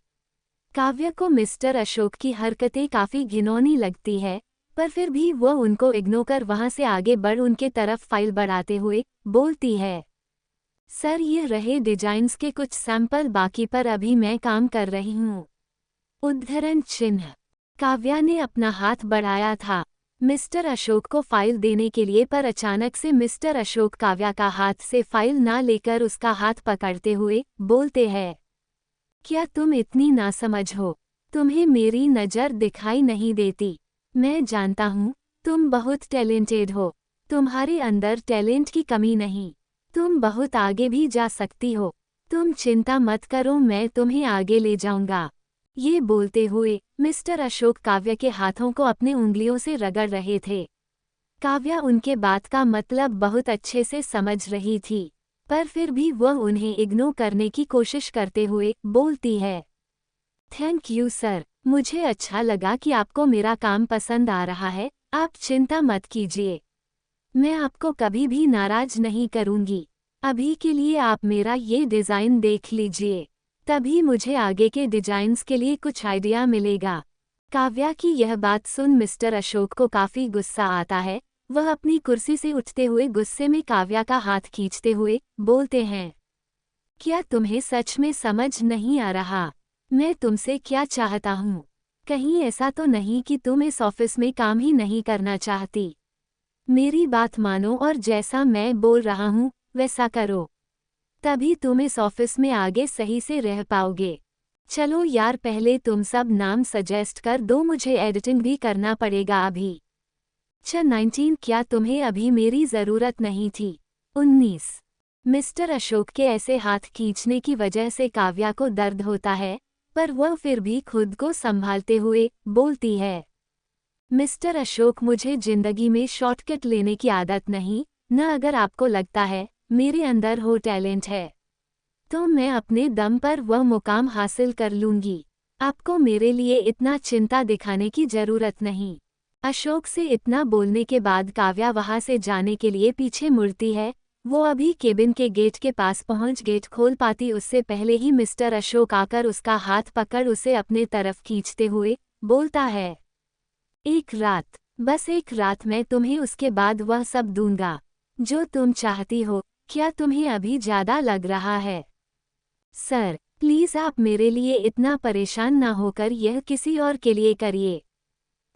काव्या को मिस्टर अशोक की हरकतें काफ़ी घिनौनी लगती है, पर फिर भी वह उनको इग्नोर कर वहां से आगे बढ़ उनके तरफ फाइल बढ़ाते हुए बोलती है, सर ये रहे डिजाइन्स के कुछ सैंपल, बाकी पर अभी मैं काम कर रही हूँ। उद्धरण चिन्ह। काव्या ने अपना हाथ बढ़ाया था मिस्टर अशोक को फाइल देने के लिए, पर अचानक से मिस्टर अशोक काव्या का हाथ से फाइल ना लेकर उसका हाथ पकड़ते हुए बोलते हैं, क्या तुम इतनी नासमझ हो? तुम्हें मेरी नज़र दिखाई नहीं देती? मैं जानता हूँ तुम बहुत टैलेंटेड हो। तुम्हारे अंदर टैलेंट की कमी नहीं। तुम बहुत आगे भी जा सकती हो। तुम चिंता मत करो, मैं तुम्हें आगे ले जाऊंगा। ये बोलते हुए मिस्टर अशोक काव्या के हाथों को अपने उंगलियों से रगड़ रहे थे। काव्या उनके बात का मतलब बहुत अच्छे से समझ रही थी, पर फिर भी वह उन्हें इग्नोर करने की कोशिश करते हुए बोलती है, थैंक यू सर, मुझे अच्छा लगा कि आपको मेरा काम पसंद आ रहा है। आप चिंता मत कीजिए, मैं आपको कभी भी नाराज नहीं करूंगी। अभी के लिए आप मेरा ये डिज़ाइन देख लीजिए, तभी मुझे आगे के डिजाइन्स के लिए कुछ आइडिया मिलेगा। काव्या की यह बात सुन मिस्टर अशोक को काफ़ी गुस्सा आता है। वह अपनी कुर्सी से उठते हुए गुस्से में काव्या का हाथ खींचते हुए बोलते हैं, क्या तुम्हें सच में समझ नहीं आ रहा मैं तुमसे क्या चाहता हूँ? कहीं ऐसा तो नहीं कि तुम इस ऑफिस में काम ही नहीं करना चाहती? मेरी बात मानो और जैसा मैं बोल रहा हूँ वैसा करो, तभी तुम इस ऑफिस में आगे सही से रह पाओगे। चलो यार, पहले तुम सब नाम सजेस्ट कर दो, मुझे एडिटिंग भी करना पड़ेगा अभी। 19 क्या तुम्हें अभी मेरी ज़रूरत नहीं थी? 19 मिस्टर अशोक के ऐसे हाथ खींचने की वजह से काव्या को दर्द होता है, पर वह फिर भी खुद को संभालते हुए बोलती है, मिस्टर अशोक मुझे जिंदगी में शॉर्टकट लेने की आदत नहीं, न अगर आपको लगता है मेरे अंदर हो टैलेंट है तो मैं अपने दम पर वह मुकाम हासिल कर लूंगी। आपको मेरे लिए इतना चिंता दिखाने की जरूरत नहीं। अशोक से इतना बोलने के बाद काव्या वहां से जाने के लिए पीछे मुड़ती है। वो अभी केबिन के गेट के पास पहुंच गेट खोल पाती उससे पहले ही मिस्टर अशोक आकर उसका हाथ पकड़ उसे अपने तरफ खींचते हुए बोलता है, एक रात, बस एक रात मैं तुम्हें, उसके बाद वह सब दूंगा जो तुम चाहती हो। क्या तुम्हें अभी ज़्यादा लग रहा है? सर प्लीज़ आप मेरे लिए इतना परेशान ना होकर यह किसी और के लिए करिए,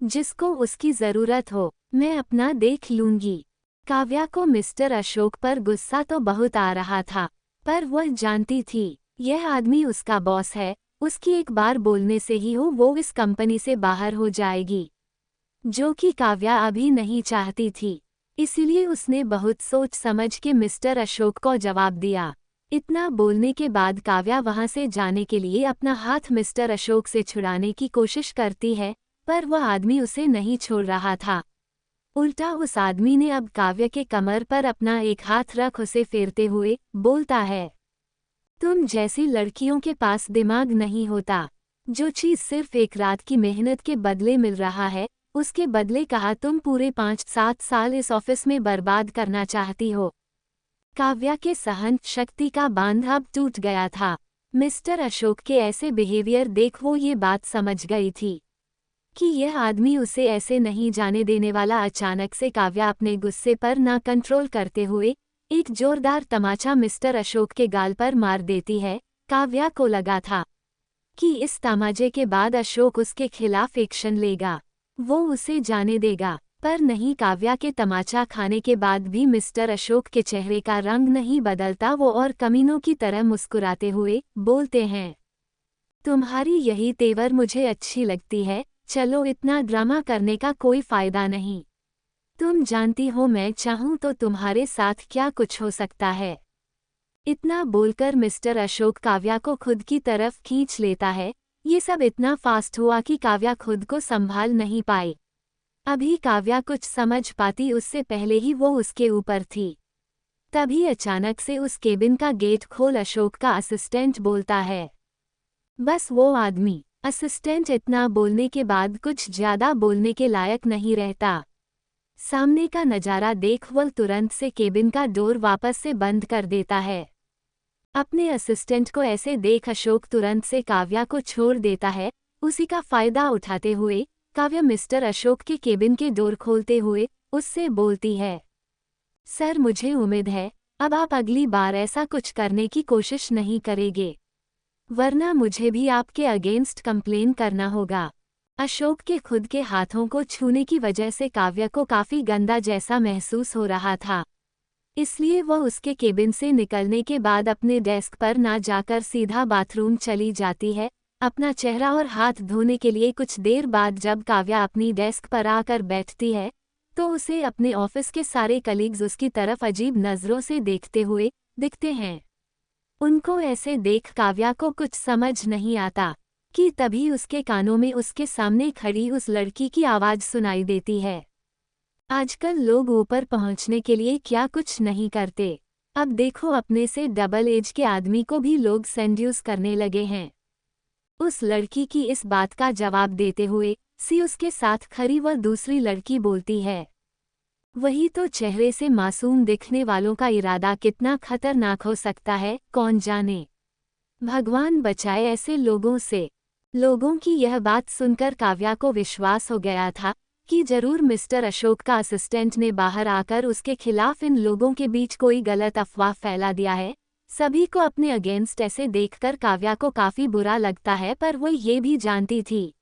जिसको उसकी ज़रूरत हो। मैं अपना देख लूंगी। काव्या को मिस्टर अशोक पर गुस्सा तो बहुत आ रहा था, पर वह जानती थी यह आदमी उसका बॉस है। उसकी एक बार बोलने से ही वो इस कंपनी से बाहर हो जाएगी, जो कि काव्या अभी नहीं चाहती थी। इसलिए उसने बहुत सोच समझ के मिस्टर अशोक को जवाब दिया। इतना बोलने के बाद काव्या वहां से जाने के लिए अपना हाथ मिस्टर अशोक से छुड़ाने की कोशिश करती है, पर वह आदमी उसे नहीं छोड़ रहा था। उल्टा उस आदमी ने अब काव्या के कमर पर अपना एक हाथ रख उसे फेरते हुए बोलता है, तुम जैसी लड़कियों के पास दिमाग नहीं होता। जो चीज़ सिर्फ एक रात की मेहनत के बदले मिल रहा है, उसके बदले कहा तुम पूरे 5-7 साल इस ऑफिस में बर्बाद करना चाहती हो। काव्या के सहन शक्ति का बांध अब टूट गया था। मिस्टर अशोक के ऐसे बिहेवियर देख वो ये बात समझ गई थी। कि यह आदमी उसे ऐसे नहीं जाने देने वाला। अचानक से काव्या अपने गुस्से पर ना कंट्रोल करते हुए एक जोरदार तमाचा मिस्टर अशोक के गाल पर मार देती है। काव्या को लगा था कि इस तमाचे के बाद अशोक उसके खिलाफ एक्शन लेगा, वो उसे जाने देगा, पर नहीं। काव्या के तमाचा खाने के बाद भी मिस्टर अशोक के चेहरे का रंग नहीं बदलता। वो और कमीनों की तरह मुस्कुराते हुए बोलते हैं, तुम्हारी यही तेवर मुझे अच्छी लगती है। चलो, इतना ड्रामा करने का कोई फायदा नहीं। तुम जानती हो मैं चाहूं तो तुम्हारे साथ क्या कुछ हो सकता है। इतना बोलकर मिस्टर अशोक काव्या को खुद की तरफ खींच लेता है। ये सब इतना फास्ट हुआ कि काव्या खुद को संभाल नहीं पाई। अभी काव्या कुछ समझ पाती उससे पहले ही वो उसके ऊपर थी। तभी अचानक से उस केबिन का गेट खोल अशोक का असिस्टेंट बोलता है। बस वो आदमी, असिस्टेंट इतना बोलने के बाद कुछ ज्यादा बोलने के लायक नहीं रहता। सामने का नजारा देख वो तुरंत से केबिन का डोर वापस से बंद कर देता है। अपने असिस्टेंट को ऐसे देख अशोक तुरंत से काव्या को छोड़ देता है। उसी का फायदा उठाते हुए काव्या मिस्टर अशोक के केबिन के डोर खोलते हुए उससे बोलती है, सर मुझे उम्मीद है अब आप अगली बार ऐसा कुछ करने की कोशिश नहीं करेंगे, वरना मुझे भी आपके अगेंस्ट कंप्लेन करना होगा। अशोक के खुद के हाथों को छूने की वजह से काव्या को काफी गंदा जैसा महसूस हो रहा था। इसलिए वह उसके केबिन से निकलने के बाद अपने डेस्क पर ना जाकर सीधा बाथरूम चली जाती है, अपना चेहरा और हाथ धोने के लिए। कुछ देर बाद जब काव्या अपनी डेस्क पर आकर बैठती है तो उसे अपने ऑफिस के सारे कलीग्स उसकी तरफ अजीब नज़रों से देखते हुए दिखते हैं। उनको ऐसे देख काव्या को कुछ समझ नहीं आता कि तभी उसके कानों में उसके सामने खड़ी उस लड़की की आवाज़ सुनाई देती है। आजकल लोग ऊपर पहुंचने के लिए क्या कुछ नहीं करते। अब देखो, अपने से डबल एज के आदमी को भी लोग सेंड्यूस करने लगे हैं। उस लड़की की इस बात का जवाब देते हुए सी उसके साथ खड़ी वह दूसरी लड़की बोलती है, वही तो, चेहरे से मासूम दिखने वालों का इरादा कितना खतरनाक हो सकता है, कौन जाने। भगवान बचाए ऐसे लोगों से। लोगों की यह बात सुनकर काव्या को विश्वास हो गया था कि जरूर मिस्टर अशोक का असिस्टेंट ने बाहर आकर उसके खिलाफ इन लोगों के बीच कोई गलत अफवाह फैला दिया है। सभी को अपने अगेंस्ट ऐसे देखकर काव्या को काफी बुरा लगता है, पर वो ये भी जानती थी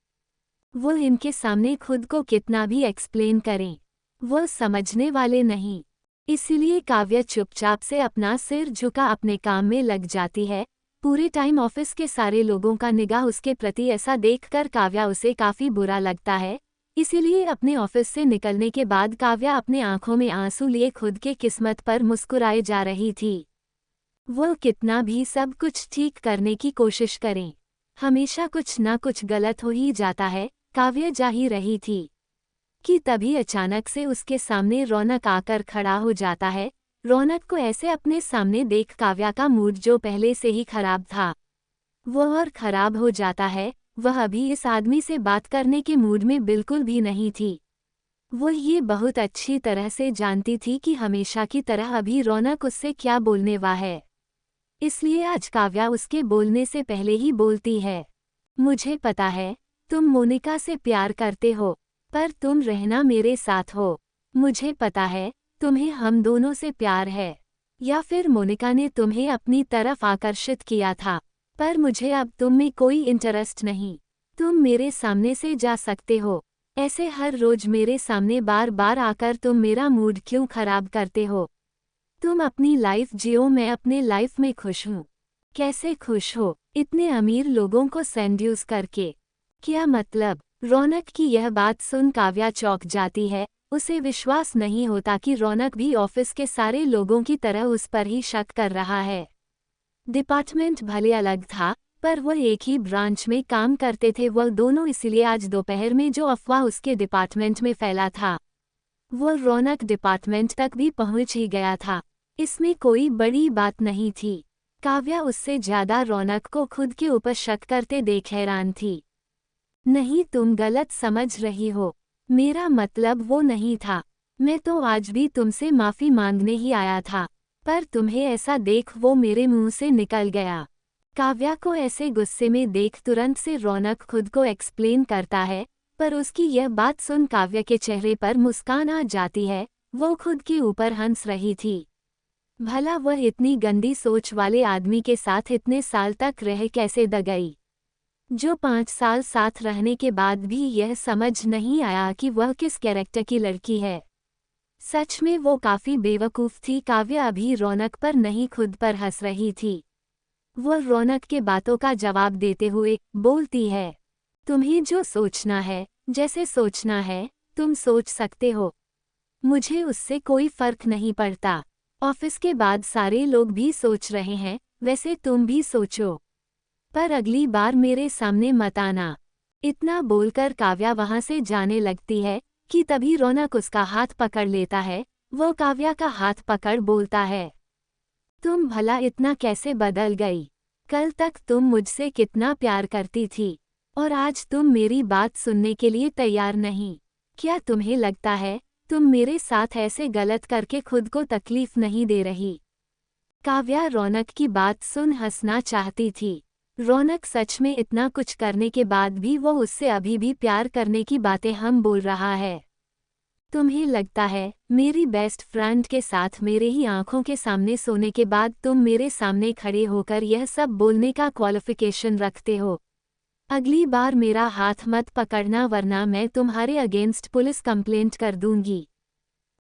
वो इनके सामने खुद को कितना भी एक्सप्लेन करें, वो समझने वाले नहीं। इसीलिए काव्या चुपचाप से अपना सिर झुका अपने काम में लग जाती है। पूरे टाइम ऑफिस के सारे लोगों का निगाह उसके प्रति ऐसा देखकर काव्या उसे काफी बुरा लगता है। इसीलिए अपने ऑफिस से निकलने के बाद काव्या अपने आंखों में आंसू लिए खुद के किस्मत पर मुस्कुराए जा रही थी। वो कितना भी सब कुछ ठीक करने की कोशिश करें, हमेशा कुछ ना कुछ गलत हो ही जाता है। काव्या जा ही रही थी कि तभी अचानक से उसके सामने रौनक आकर खड़ा हो जाता है। रौनक को ऐसे अपने सामने देख काव्या का मूड जो पहले से ही खराब था वो और खराब हो जाता है। वह अभी इस आदमी से बात करने के मूड में बिल्कुल भी नहीं थी। वो ये बहुत अच्छी तरह से जानती थी कि हमेशा की तरह अभी रौनक उससे क्या बोलने वाला है। इसलिए आज काव्या उसके बोलने से पहले ही बोलती है, मुझे पता है तुम मोनिका से प्यार करते हो, पर तुम रहना मेरे साथ हो। मुझे पता है तुम्हें हम दोनों से प्यार है, या फिर मोनिका ने तुम्हें अपनी तरफ आकर्षित किया था, पर मुझे अब तुम में कोई इंटरेस्ट नहीं। तुम मेरे सामने से जा सकते हो। ऐसे हर रोज मेरे सामने बार बार आकर तुम मेरा मूड क्यों खराब करते हो? तुम अपनी लाइफ जियो, मैं अपने लाइफ में खुश हूँ। कैसे खुश हो इतने अमीर लोगों को सेंड्यूस करके? क्या मतलब? रौनक की यह बात सुन काव्या चौंक जाती है। उसे विश्वास नहीं होता कि रौनक भी ऑफिस के सारे लोगों की तरह उस पर ही शक कर रहा है। डिपार्टमेंट भले अलग था, पर वह एक ही ब्रांच में काम करते थे वह दोनों। इसलिए आज दोपहर में जो अफवाह उसके डिपार्टमेंट में फैला था वो रौनक डिपार्टमेंट तक भी पहुंच ही गया था। इसमें कोई बड़ी बात नहीं थी। काव्या उससे ज्यादा रौनक को खुद के ऊपर शक करते देख हैरान थी। नहीं, तुम गलत समझ रही हो, मेरा मतलब वो नहीं था। मैं तो आज भी तुमसे माफी मांगने ही आया था, पर तुम्हें ऐसा देख वो मेरे मुंह से निकल गया। काव्या को ऐसे गुस्से में देख तुरंत से रौनक खुद को एक्सप्लेन करता है, पर उसकी यह बात सुन काव्या के चेहरे पर मुस्कान आ जाती है। वो खुद के ऊपर हंस रही थी। भला वह इतनी गंदी सोच वाले आदमी के साथ इतने साल तक रह कैसे गई, जो 5 साल साथ रहने के बाद भी यह समझ नहीं आया कि वह किस कैरेक्टर की लड़की है। सच में वो काफी बेवकूफ थी। काव्या अभी रौनक पर नहीं खुद पर हंस रही थी। वह रौनक के बातों का जवाब देते हुए बोलती है, तुम्हें जो सोचना है, जैसे सोचना है, तुम सोच सकते हो। मुझे उससे कोई फर्क नहीं पड़ता। ऑफिस के बाद सारे लोग भी सोच रहे हैं, वैसे तुम भी सोचो, पर अगली बार मेरे सामने मत आना। इतना बोलकर काव्या वहां से जाने लगती है कि तभी रौनक उसका हाथ पकड़ लेता है। वो काव्या का हाथ पकड़ बोलता है, तुम भला इतना कैसे बदल गई? कल तक तुम मुझसे कितना प्यार करती थी, और आज तुम मेरी बात सुनने के लिए तैयार नहीं। क्या तुम्हें लगता है तुम मेरे साथ ऐसे गलत करके खुद को तकलीफ नहीं दे रही? काव्या रौनक की बात सुन हंसना चाहती थी। रौनक सच में इतना कुछ करने के बाद भी वो उससे अभी भी प्यार करने की बातें हम बोल रहा है। तुम्हें लगता है मेरी बेस्ट फ्रेंड के साथ मेरे ही आंखों के सामने सोने के बाद तुम मेरे सामने खड़े होकर यह सब बोलने का क्वालिफिकेशन रखते हो? अगली बार मेरा हाथ मत पकड़ना वरना मैं तुम्हारे अगेंस्ट पुलिस कंप्लेंट कर दूंगी।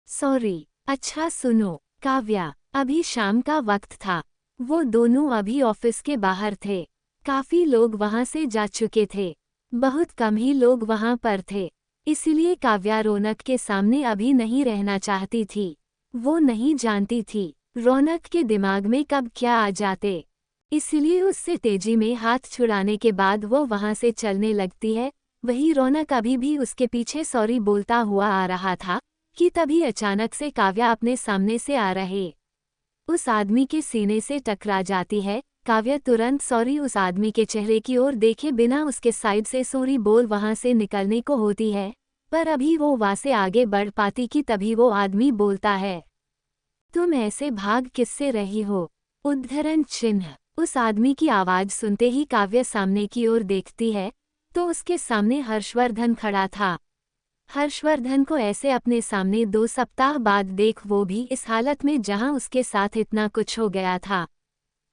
सॉरी। अच्छा सुनो काव्या, अभी शाम का वक्त था। वो दोनों अभी ऑफिस के बाहर थे। काफी लोग वहां से जा चुके थे। बहुत कम ही लोग वहां पर थे। इसलिए काव्या रौनक के सामने अभी नहीं रहना चाहती थी। वो नहीं जानती थी रौनक के दिमाग में कब क्या आ जाते। इसलिए उससे तेजी में हाथ छुड़ाने के बाद वो वहां से चलने लगती है। वही रौनक अभी भी उसके पीछे सॉरी बोलता हुआ आ रहा था कि तभी अचानक से काव्या अपने सामने से आ रहे उस आदमी के सीने से टकरा जाती है। काव्या तुरंत सॉरी उस आदमी के चेहरे की ओर देखे बिना उसके साइड से सॉरी बोल वहां से निकलने को होती है, पर अभी वो वहां से आगे बढ़ पाती कि तभी वो आदमी बोलता है, तुम ऐसे भाग किससे रही हो? उद्धरण चिन्ह। उस आदमी की आवाज सुनते ही काव्या सामने की ओर देखती है तो उसके सामने हर्षवर्धन खड़ा था। हर्षवर्धन को ऐसे अपने सामने 2 सप्ताह बाद देख, वो भी इस हालत में जहां उसके साथ इतना कुछ हो गया था।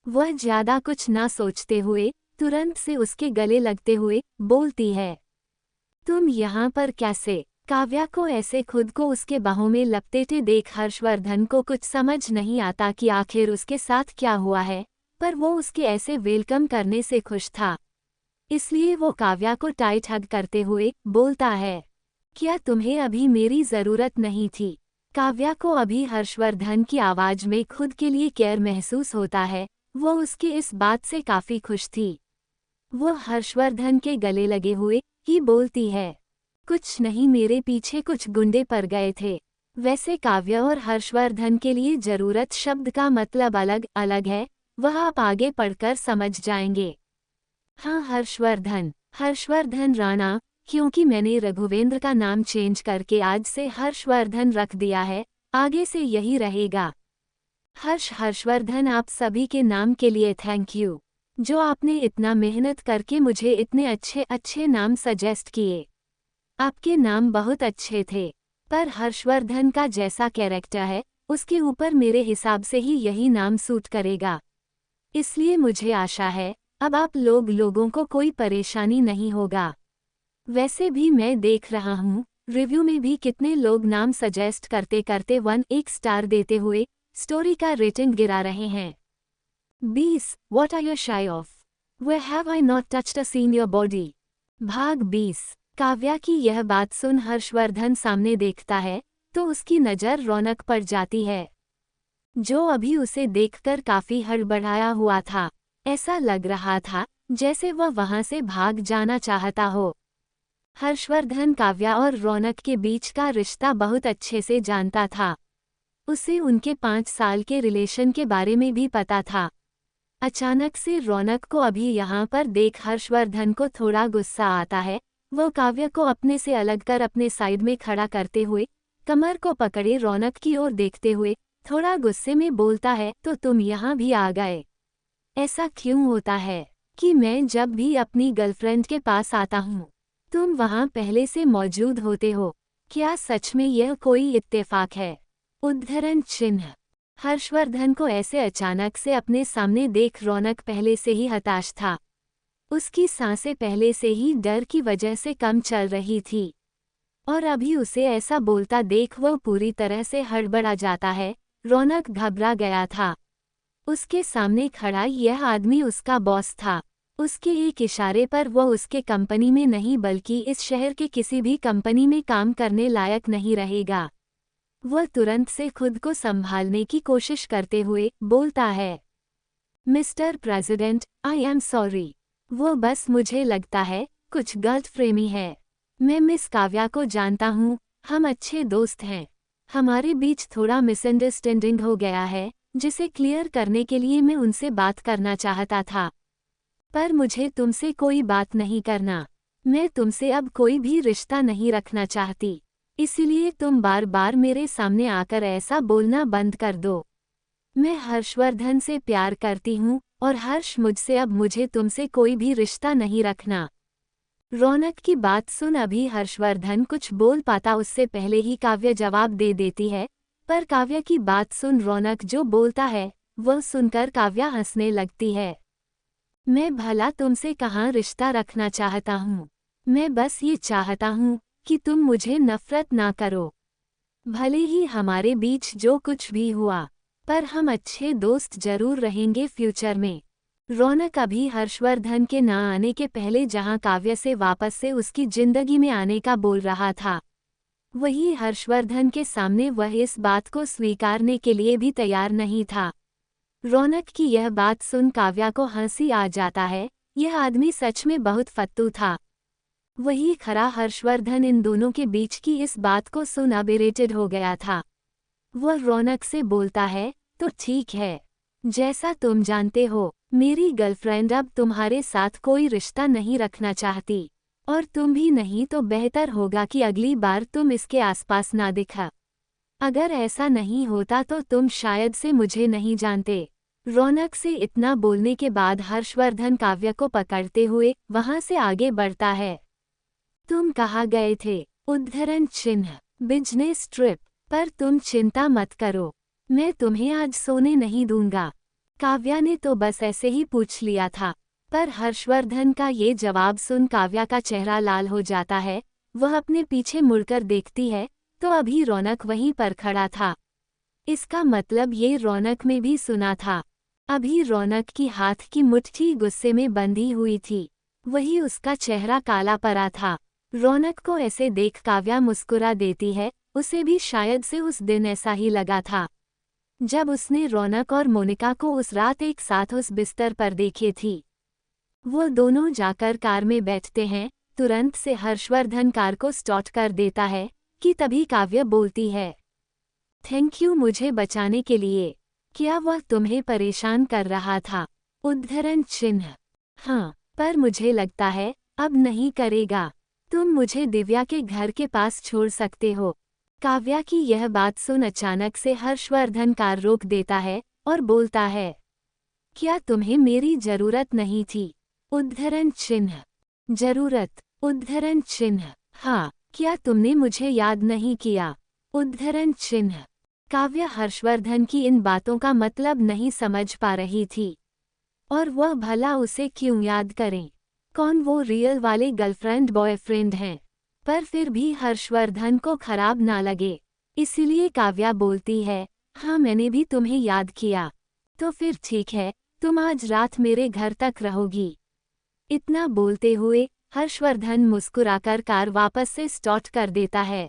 वह ज्यादा कुछ ना सोचते हुए तुरंत से उसके गले लगते हुए बोलती है, तुम यहाँ पर कैसे? काव्या को ऐसे खुद को उसके बाहों में लपेटे देख हर्षवर्धन को कुछ समझ नहीं आता कि आखिर उसके साथ क्या हुआ है, पर वो उसके ऐसे वेलकम करने से खुश था। इसलिए वो काव्या को टाइट हग करते हुए बोलता है, क्या तुम्हें अभी मेरी जरूरत नहीं थी? काव्या को अभी हर्षवर्धन की आवाज में खुद के लिए केयर महसूस होता है। वो उसकी इस बात से काफी खुश थी। वो हर्षवर्धन के गले लगे हुए ही बोलती है, कुछ नहीं, मेरे पीछे कुछ गुंडे पड़ गए थे। वैसे काव्या और हर्षवर्धन के लिए जरूरत शब्द का मतलब अलग अलग है, वह आप आगे पढ़कर समझ जाएंगे। हाँ हर्षवर्धन राणा, क्योंकि मैंने रघुवेंद्र का नाम चेंज करके आज से हर्षवर्धन रख दिया है, आगे से यही रहेगा। हर्षवर्धन, आप सभी के नाम के लिए थैंक यू, जो आपने इतना मेहनत करके मुझे इतने अच्छे अच्छे नाम सजेस्ट किए। आपके नाम बहुत अच्छे थे, पर हर्षवर्धन का जैसा कैरेक्टर है उसके ऊपर मेरे हिसाब से ही यही नाम सूट करेगा। इसलिए मुझे आशा है अब आप लोगों को कोई परेशानी नहीं होगा। वैसे भी मैं देख रहा हूँ रिव्यू में भी कितने लोग नाम सजेस्ट करते करते 1 स्टार देते हुए स्टोरी का रेटिंग गिरा रहे हैं। 20 What are you shy of? Where have I not touched a senior body? भाग 20। काव्या की यह बात सुन हर्षवर्धन सामने देखता है तो उसकी नज़र रौनक पर जाती है, जो अभी उसे देखकर काफी हड़बड़ाया हुआ था। ऐसा लग रहा था जैसे वह वहां से भाग जाना चाहता हो। हर्षवर्धन काव्या और रौनक के बीच का रिश्ता बहुत अच्छे से जानता था। उसे उनके 5 साल के रिलेशन के बारे में भी पता था। अचानक से रौनक को अभी यहाँ पर देख हर्षवर्धन को थोड़ा गुस्सा आता है। वो काव्या को अपने से अलग कर अपने साइड में खड़ा करते हुए कमर को पकड़े रौनक की ओर देखते हुए थोड़ा गुस्से में बोलता है, तो तुम यहाँ भी आ गए? ऐसा क्यों होता है कि मैं जब भी अपनी गर्लफ्रेंड के पास आता हूँ तुम वहां पहले से मौजूद होते हो। क्या सच में यह कोई इत्तेफाक है? उद्धरण चिन्ह। हर्षवर्धन को ऐसे अचानक से अपने सामने देख रौनक पहले से ही हताश था। उसकी सांसें पहले से ही डर की वजह से कम चल रही थी, और अभी उसे ऐसा बोलता देख वह पूरी तरह से हड़बड़ा जाता है। रौनक घबरा गया था। उसके सामने खड़ा यह आदमी उसका बॉस था। उसके एक इशारे पर वह उसके कंपनी में नहीं बल्कि इस शहर के किसी भी कंपनी में काम करने लायक नहीं रहेगा। वह तुरंत से खुद को संभालने की कोशिश करते हुए बोलता है, mister president, I am sorry. वो बस मुझे लगता है कुछ गलतफहमी है। मैं मिस काव्या को जानता हूँ, हम अच्छे दोस्त हैं। हमारे बीच थोड़ा मिसअंडरस्टैंडिंग हो गया है, जिसे क्लियर करने के लिए मैं उनसे बात करना चाहता था। पर मुझे तुमसे कोई बात नहीं करना। मैं तुमसे अब कोई भी रिश्ता नहीं रखना चाहती, इसलिए तुम बार बार मेरे सामने आकर ऐसा बोलना बंद कर दो। मैं हर्षवर्धन से प्यार करती हूँ और हर्ष मुझसे अब मुझे तुमसे कोई भी रिश्ता नहीं रखना। रौनक की बात सुन अभी हर्षवर्धन कुछ बोल पाता उससे पहले ही काव्या जवाब दे देती है। पर काव्या की बात सुन रौनक जो बोलता है वह सुनकर काव्या हंसने लगती है। मैं भला तुमसे कहाँ रिश्ता रखना चाहता हूँ। मैं बस ये चाहता हूँ कि तुम मुझे नफरत ना करो। भले ही हमारे बीच जो कुछ भी हुआ, पर हम अच्छे दोस्त जरूर रहेंगे फ्यूचर में। रौनक अभी हर्षवर्धन के ना आने के पहले जहां काव्या से वापस से उसकी जिंदगी में आने का बोल रहा था, वही हर्षवर्धन के सामने वह इस बात को स्वीकारने के लिए भी तैयार नहीं था। रौनक की यह बात सुन काव्या को हंसी आ जाता है। यह आदमी सच में बहुत फत्तू था। वही खरा हर्षवर्धन इन दोनों के बीच की इस बात को सुन अब इरिटेड हो गया था। वह रौनक से बोलता है, तो ठीक है, जैसा तुम जानते हो मेरी गर्लफ्रेंड अब तुम्हारे साथ कोई रिश्ता नहीं रखना चाहती, और तुम भी नहीं तो बेहतर होगा कि अगली बार तुम इसके आसपास ना दिखा। अगर ऐसा नहीं होता तो तुम शायद से मुझे नहीं जानते। रौनक से इतना बोलने के बाद हर्षवर्धन काव्या को पकड़ते हुए वहां से आगे बढ़ता है। तुम कहाँ गए थे? उद्धरण चिन्ह। Business trip. पर तुम चिंता मत करो, मैं तुम्हें आज सोने नहीं दूंगा। काव्या ने तो बस ऐसे ही पूछ लिया था, पर हर्षवर्धन का ये जवाब सुन काव्या का चेहरा लाल हो जाता है। वह अपने पीछे मुड़कर देखती है तो अभी रौनक वहीं पर खड़ा था। इसका मतलब ये रौनक में भी सुना था। अभी रौनक की हाथ की मुट्ठी गुस्से में बंधी हुई थी, वही उसका चेहरा काला पड़ा था। रौनक को ऐसे देख काव्या मुस्कुरा देती है। उसे भी शायद से उस दिन ऐसा ही लगा था जब उसने रौनक और मोनिका को उस रात एक साथ उस बिस्तर पर देखे थी। वो दोनों जाकर कार में बैठते हैं। तुरंत से हर्षवर्धन कार को स्टार्ट कर देता है कि तभी काव्या बोलती है, थैंक यू मुझे बचाने के लिए। क्या वह तुम्हें परेशान कर रहा था? उद्धरण चिन्ह। हाँ, पर मुझे लगता है अब नहीं करेगा। तुम मुझे दिव्या के घर के पास छोड़ सकते हो। काव्या की यह बात सुन अचानक से हर्षवर्धन कार रोक देता है और बोलता है, क्या तुम्हें मेरी जरूरत नहीं थी? उद्धरण चिन्ह। जरूरत। उद्धरण चिन्ह। हाँ, क्या तुमने मुझे याद नहीं किया? उद्धरण चिन्ह। काव्या हर्षवर्धन की इन बातों का मतलब नहीं समझ पा रही थी, और वह भला उसे क्यों याद करें? कौन वो रियल वाले गर्लफ्रेंड बॉयफ्रेंड हैं? पर फिर भी हर्षवर्धन को खराब ना लगे, इसलिए काव्या बोलती है, हाँ मैंने भी तुम्हें याद किया। तो फिर ठीक है, तुम आज रात मेरे घर तक रहोगी। इतना बोलते हुए हर्षवर्धन मुस्कुराकर कार वापस से स्टार्ट कर देता है।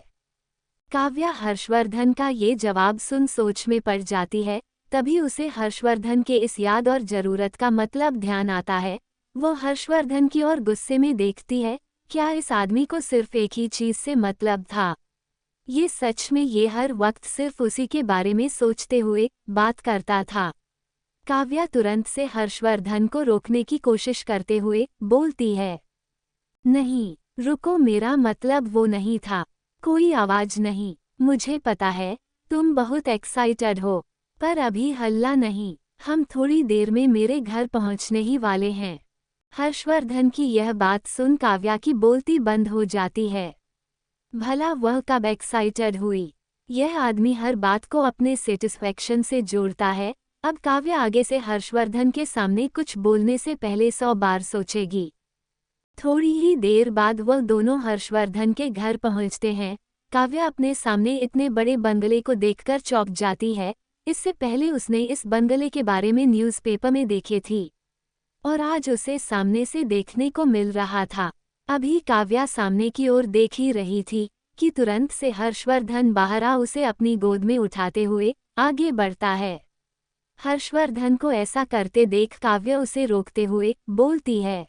काव्या हर्षवर्धन का ये जवाब सुन सोच में पड़ जाती है। तभी उसे हर्षवर्धन के इस याद और जरूरत का मतलब ध्यान आता है। वो हर्षवर्धन की ओर गुस्से में देखती है। क्या इस आदमी को सिर्फ एक ही चीज से मतलब था? ये सच में ये हर वक्त सिर्फ उसी के बारे में सोचते हुए बात करता था। काव्या तुरंत से हर्षवर्धन को रोकने की कोशिश करते हुए बोलती है, नहीं रुको, मेरा मतलब वो नहीं था। कोई आवाज नहीं। मुझे पता है तुम बहुत एक्साइटेड हो, पर अभी हल्ला नहीं, हम थोड़ी देर में मेरे घर पहुंचने ही वाले हैं। हर्षवर्धन की यह बात सुन काव्या की बोलती बंद हो जाती है। भला वह कब एक्साइटेड हुई। यह आदमी हर बात को अपने सेटिस्फैक्शन से जोड़ता है। अब काव्या आगे से हर्षवर्धन के सामने कुछ बोलने से पहले 100 बार सोचेगी। थोड़ी ही देर बाद वह दोनों हर्षवर्धन के घर पहुंचते हैं। काव्या अपने सामने इतने बड़े बंगले को देखकर चौंक जाती है। इससे पहले उसने इस बंगले के बारे में न्यूज़पेपर में देखे थी और आज उसे सामने से देखने को मिल रहा था। अभी काव्या सामने की ओर देख ही रही थी कि तुरंत से हर्षवर्धन बाहर आ उसे अपनी गोद में उठाते हुए आगे बढ़ता है। हर्षवर्धन को ऐसा करते देख काव्या उसे रोकते हुए बोलती है,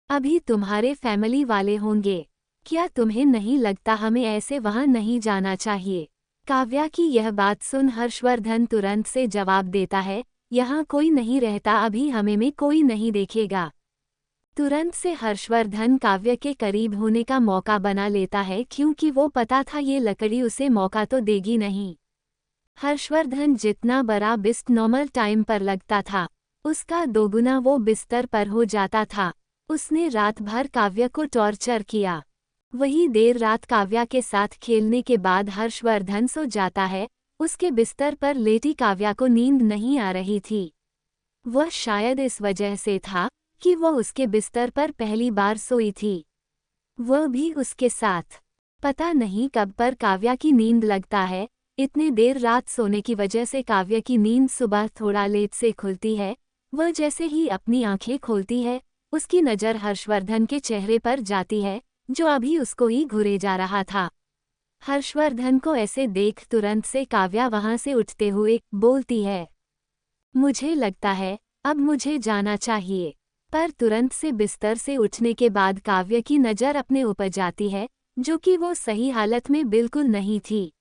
अभी तुम्हारे फैमिली वाले होंगे, क्या तुम्हें नहीं लगता हमें ऐसे वहां नहीं जाना चाहिए। काव्या की यह बात सुन हर्षवर्धन तुरंत से जवाब देता है, यहाँ कोई नहीं रहता, अभी हमें में कोई नहीं देखेगा। तुरंत से हर्षवर्धन काव्य के करीब होने का मौका बना लेता है क्योंकि वो पता था ये लकड़ी उसे मौका तो देगी नहीं। हर्षवर्धन जितना बड़ा बिस्त नॉर्मल टाइम पर लगता था उसका दोगुना वो बिस्तर पर हो जाता था। उसने रात भर काव्य को टॉर्चर किया। वही देर रात काव्या के साथ खेलने के बाद हर्षवर्धन सो जाता है। उसके बिस्तर पर लेटी काव्या को नींद नहीं आ रही थी। वह शायद इस वजह से था कि वह उसके बिस्तर पर पहली बार सोई थी, वह भी उसके साथ। पता नहीं कब पर काव्या की नींद लगता है। इतने देर रात सोने की वजह से काव्या की नींद सुबह थोड़ा लेट से खुलती है। वह जैसे ही अपनी आंखें खोलती है उसकी नज़र हर्षवर्धन के चेहरे पर जाती है जो अभी उसको ही घूरे जा रहा था। हर्षवर्धन को ऐसे देख तुरंत से काव्या वहां से उठते हुए बोलती है, मुझे लगता है अब मुझे जाना चाहिए। पर तुरंत से बिस्तर से उठने के बाद काव्य की नज़र अपने ऊपर जाती है जो कि वो सही हालत में बिल्कुल नहीं थी।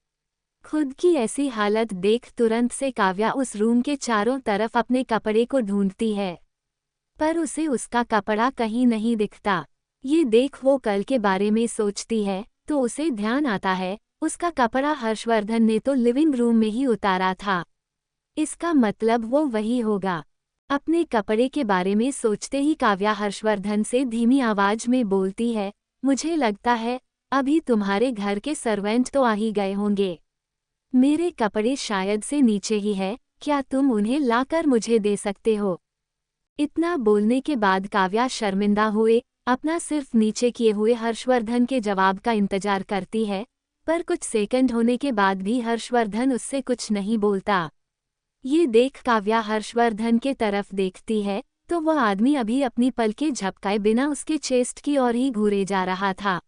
खुद की ऐसी हालत देख तुरंत से काव्या उस रूम के चारों तरफ अपने कपड़े को ढूंढती है पर उसे उसका कपड़ा कहीं नहीं दिखता। ये देख वो कल के बारे में सोचती है तो उसे ध्यान आता है उसका कपड़ा हर्षवर्धन ने तो लिविंग रूम में ही उतारा था। इसका मतलब वो वही होगा। अपने कपड़े के बारे में सोचते ही काव्या हर्षवर्धन से धीमी आवाज में बोलती है, मुझे लगता है अभी तुम्हारे घर के सर्वेंट तो आ ही गए होंगे। मेरे कपड़े शायद से नीचे ही है, क्या तुम उन्हें लाकर मुझे दे सकते हो। इतना बोलने के बाद काव्या शर्मिंदा हुए अपना सिर्फ नीचे किए हुए हर्षवर्धन के जवाब का इंतजार करती है पर कुछ सेकंड होने के बाद भी हर्षवर्धन उससे कुछ नहीं बोलता। ये देख काव्या हर्षवर्धन के तरफ देखती है तो वह आदमी अभी अपनी पलकें झपकाए बिना उसके चेस्ट की ओर ही घूरे जा रहा था।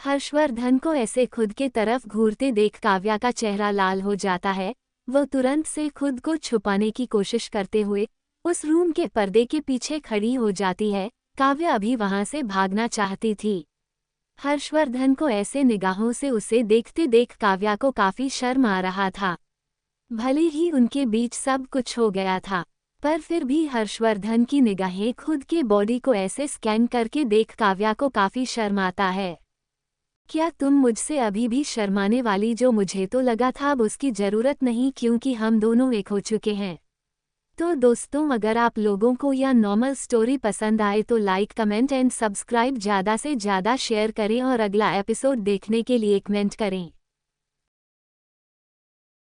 हर्षवर्धन को ऐसे खुद के तरफ घूरते देख काव्या का चेहरा लाल हो जाता है। वह तुरंत से खुद को छुपाने की कोशिश करते हुए उस रूम के पर्दे के पीछे खड़ी हो जाती है। काव्या अभी वहां से भागना चाहती थी। हर्षवर्धन को ऐसे निगाहों से उसे देखते देख काव्या को काफी शर्म आ रहा था। भले ही उनके बीच सब कुछ हो गया था पर फिर भी हर्षवर्धन की निगाहें खुद के बॉडी को ऐसे स्कैन करके देख काव्या को काफी शर्म आता है। क्या तुम मुझसे अभी भी शर्माने वाली, जो मुझे तो लगा था अब उसकी ज़रूरत नहीं क्योंकि हम दोनों एक हो चुके हैं। तो दोस्तों अगर आप लोगों को यह नॉर्मल स्टोरी पसंद आए तो लाइक कमेंट एंड सब्सक्राइब ज़्यादा से ज़्यादा शेयर करें और अगला एपिसोड देखने के लिए कमेंट करें।